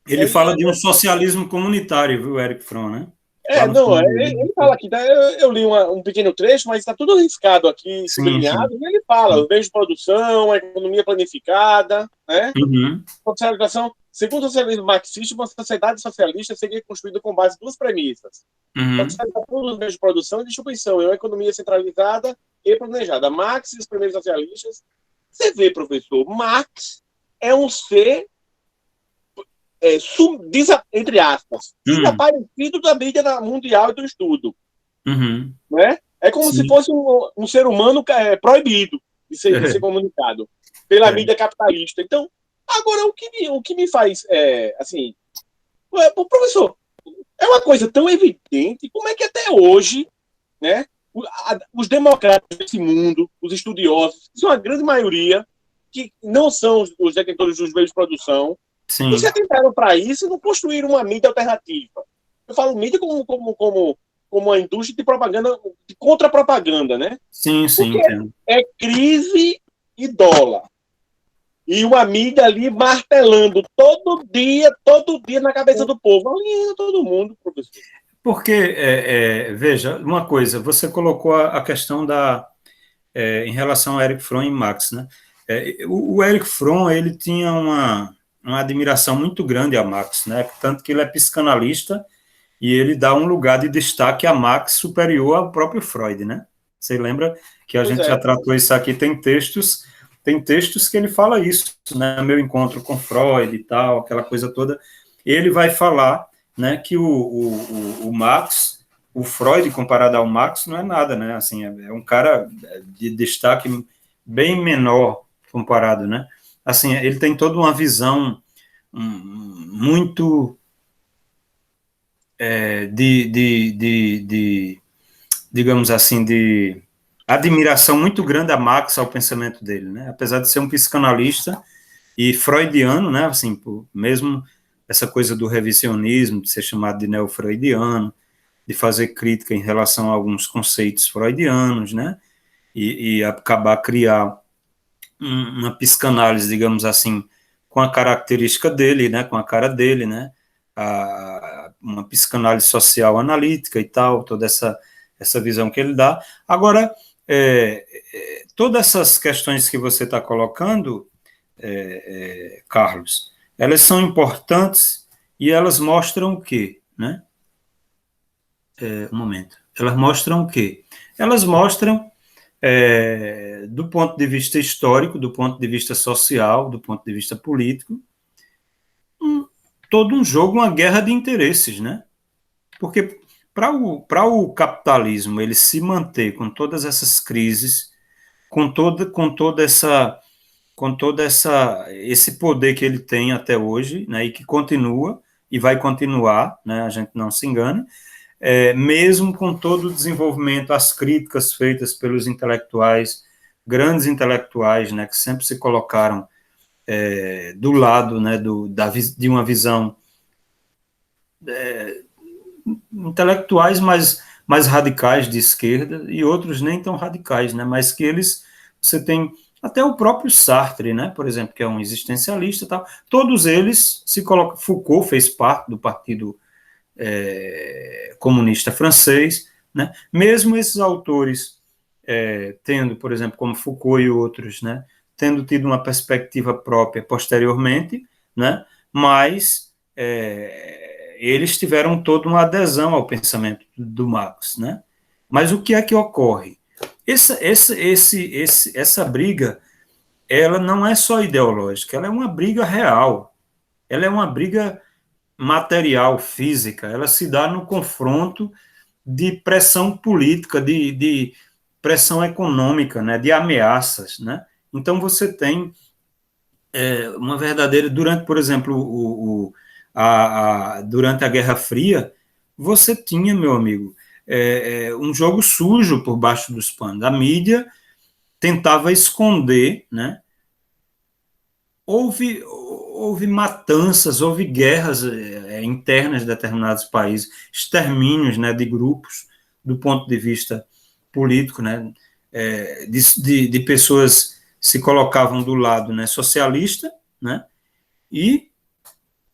Ele é, fala de um socialismo comunitário, viu, Eric Fromm, né? Fala não, sobre ele fala aqui, tá? Eu li um pequeno trecho, mas está tudo arriscado aqui, Sim, sim. sublinhado, e ele fala, eu vejo produção, economia planificada, né? Uhum. Socialização, segundo o socialismo marxista, uma sociedade socialista seria construída com base em 2 premissas. Uhum. Socialização dos meios de produção e distribuição, é uma economia centralizada e planejada. Marx e os primeiros socialistas, você vê, professor, Marx é um ser entre aspas, Uhum. desaparecido da mídia mundial e do estudo. Uhum. Né? É como se Sim. fosse um ser humano proibido de ser comunicado pela É. mídia capitalista. Então, agora, o que me faz, assim, professor, é uma coisa tão evidente, como é que até hoje, né, os democratas desse mundo, os estudiosos, que são a grande maioria, que não são os detentores dos meios de produção, não se Sim. atentaram para isso e não construíram uma mídia alternativa. Eu falo mídia como uma indústria de propaganda, de contra-propaganda, né? Sim, sim, Porque entendo. é crise e dólar. E uma mídia ali martelando todo dia na cabeça do povo. Aliena todo mundo, professor. Porque, veja, uma coisa, você colocou a questão em relação ao Eric Fromm e Marx, né? O Eric Fromm, ele tinha uma admiração muito grande a Marx, né? Tanto que ele é psicanalista e ele dá um lugar de destaque a Marx superior ao próprio Freud, né? Você lembra que a Pois gente já é. tratou isso aqui, tem textos que ele fala isso, né? Meu encontro com Freud e tal, aquela coisa toda. Ele vai falar, né, que o Marx, o Freud comparado ao Marx não é nada, né? Assim, é um cara de destaque bem menor comparado, né? Assim, ele tem toda uma visão muito de, digamos assim, de admiração muito grande a Marx ao pensamento dele, né? Apesar de ser um psicanalista e freudiano, né? Assim, mesmo essa coisa do revisionismo, de ser chamado de neo-freudiano, de fazer crítica em relação a alguns conceitos freudianos, né? E acabar criar uma psicanálise, digamos assim, com a característica dele, né? Com a cara dele, né? Uma psicanálise social analítica e tal, toda essa visão que ele dá. Agora, todas essas questões que você está colocando, Carlos, elas são importantes e elas mostram o quê, né? um momento. Elas mostram o quê? Elas mostram, do ponto de vista histórico, do ponto de vista social, do ponto de vista político, todo um jogo, uma guerra de interesses, né? Porque para o capitalismo ele se manter com todas essas crises, com todo esse poder que ele tem até hoje, né, e que continua e vai continuar, né, a gente não se engane, mesmo com todo o desenvolvimento, as críticas feitas pelos intelectuais, grandes intelectuais, né, que sempre se colocaram do lado, né, de uma visão intelectuais mais radicais de esquerda e outros nem tão radicais, né, mas que você tem até o próprio Sartre, né, por exemplo, que é um existencialista, tal, todos eles se colocam. Foucault fez parte do Partido Comunista Francês, né, mesmo esses autores tendo, por exemplo, como Foucault e outros, né, tendo tido uma perspectiva própria posteriormente, né, mas eles tiveram toda uma adesão ao pensamento do Marx, né? Mas o que é que ocorre? Essa briga, ela não é só ideológica, ela é uma briga real, ela é uma briga material, física, ela se dá no confronto de pressão política, de pressão econômica, né? De ameaças, né? Então você tem uma verdadeira, durante, por exemplo, durante a Guerra Fria, você tinha, meu amigo, um jogo sujo por baixo dos panos. A mídia tentava esconder, né? Houve matanças, houve guerras internas de determinados países, extermínios, né, de grupos, do ponto de vista político, né, de pessoas se colocavam do lado, né, socialista, né, e,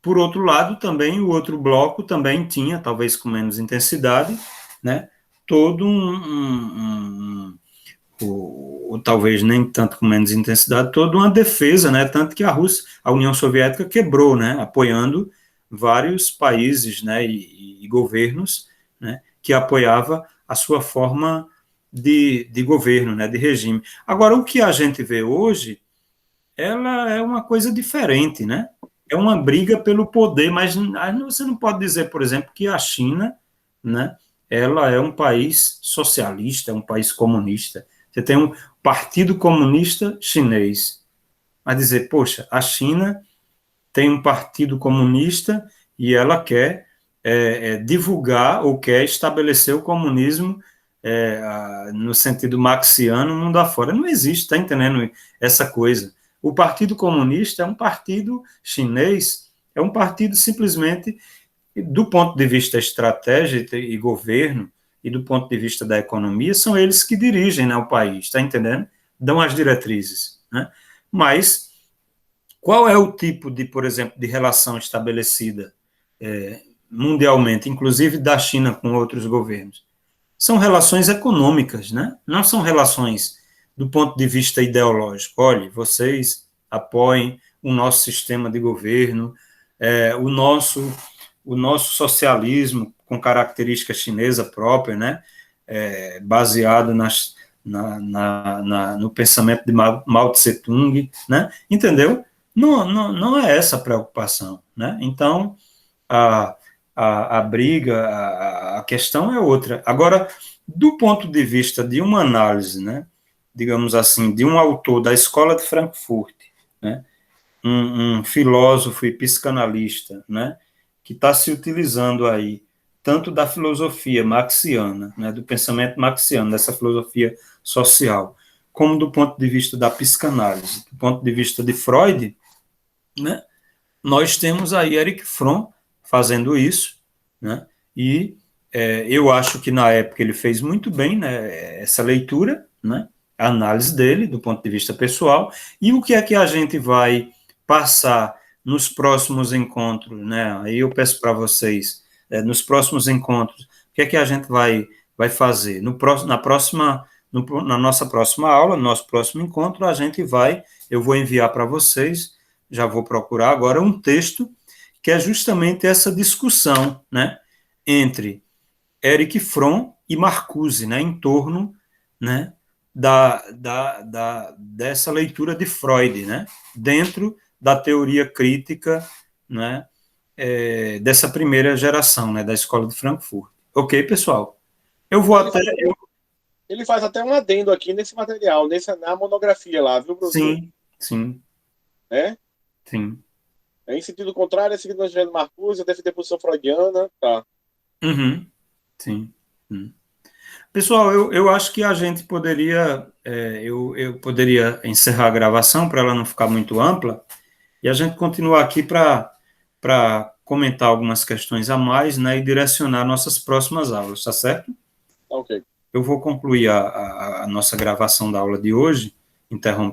por outro lado, também o outro bloco também tinha, talvez com menos intensidade, né, todo ou talvez nem tanto com menos intensidade, toda uma defesa, né, tanto que a União Soviética quebrou, né, apoiando vários países, né, e governos, né, que apoiava a sua forma de governo, né, de regime. Agora, o que a gente vê hoje, ela é uma coisa diferente, né? É uma briga pelo poder, mas você não pode dizer, por exemplo, que a China, né, ela é um país socialista, é um país comunista. Você tem um Partido Comunista Chinês. Mas dizer, poxa, a China tem um partido comunista e ela quer divulgar ou quer estabelecer o comunismo no sentido marxiano no mundo afora. Não existe, está entendendo essa coisa? O Partido Comunista é um partido chinês, é um partido simplesmente, do ponto de vista estratégia e governo, e do ponto de vista da economia, são eles que dirigem, né, o país, está entendendo? Dão as diretrizes, né? Mas qual é o tipo de, por exemplo, de relação estabelecida mundialmente, inclusive da China com outros governos? São relações econômicas, né? Não são relações do ponto de vista ideológico. Olhe, vocês apoiem o nosso sistema de governo, o nosso socialismo com característica chinesa própria, né? Baseado no pensamento de Mao Tse Tung, né? Entendeu? Não é essa a preocupação, né? Então, a briga, a questão é outra. Agora, do ponto de vista de uma análise, né, digamos assim, de um autor da Escola de Frankfurt, né, um filósofo e psicanalista, né, que está se utilizando aí tanto da filosofia marxiana, né, do pensamento marxiano, dessa filosofia social, como do ponto de vista da psicanálise, do ponto de vista de Freud, né, nós temos aí Erich Fromm fazendo isso, né, e eu acho que na época ele fez muito bem, né, essa leitura, né, a análise dele do ponto de vista pessoal, e o que é que a gente vai passar nos próximos encontros, né, aí eu peço para vocês, nos próximos encontros, o que é que a gente vai fazer? Na nossa próxima aula, no nosso próximo encontro, eu vou enviar para vocês, já vou procurar agora um texto que é justamente essa discussão, né, entre Erich Fromm e Marcuse, né, em torno, né, dessa leitura de Freud, né, dentro da teoria crítica, né, dessa primeira geração, né, da Escola de Frankfurt. Ok, pessoal? Eu vou até... Ele faz até um adendo aqui nesse material, na monografia lá, viu, professor? Sim, sim. É? Sim. Em sentido contrário, seguindo a Angela Marcuse, a defender a posição freudiana, tá. Uhum. Sim. Pessoal, eu acho que a gente poderia, eu poderia encerrar a gravação para ela não ficar muito ampla, e a gente continuar aqui para comentar algumas questões a mais, né, e direcionar nossas próximas aulas, tá certo? Tá ok. Eu vou concluir a nossa gravação da aula de hoje, interrompendo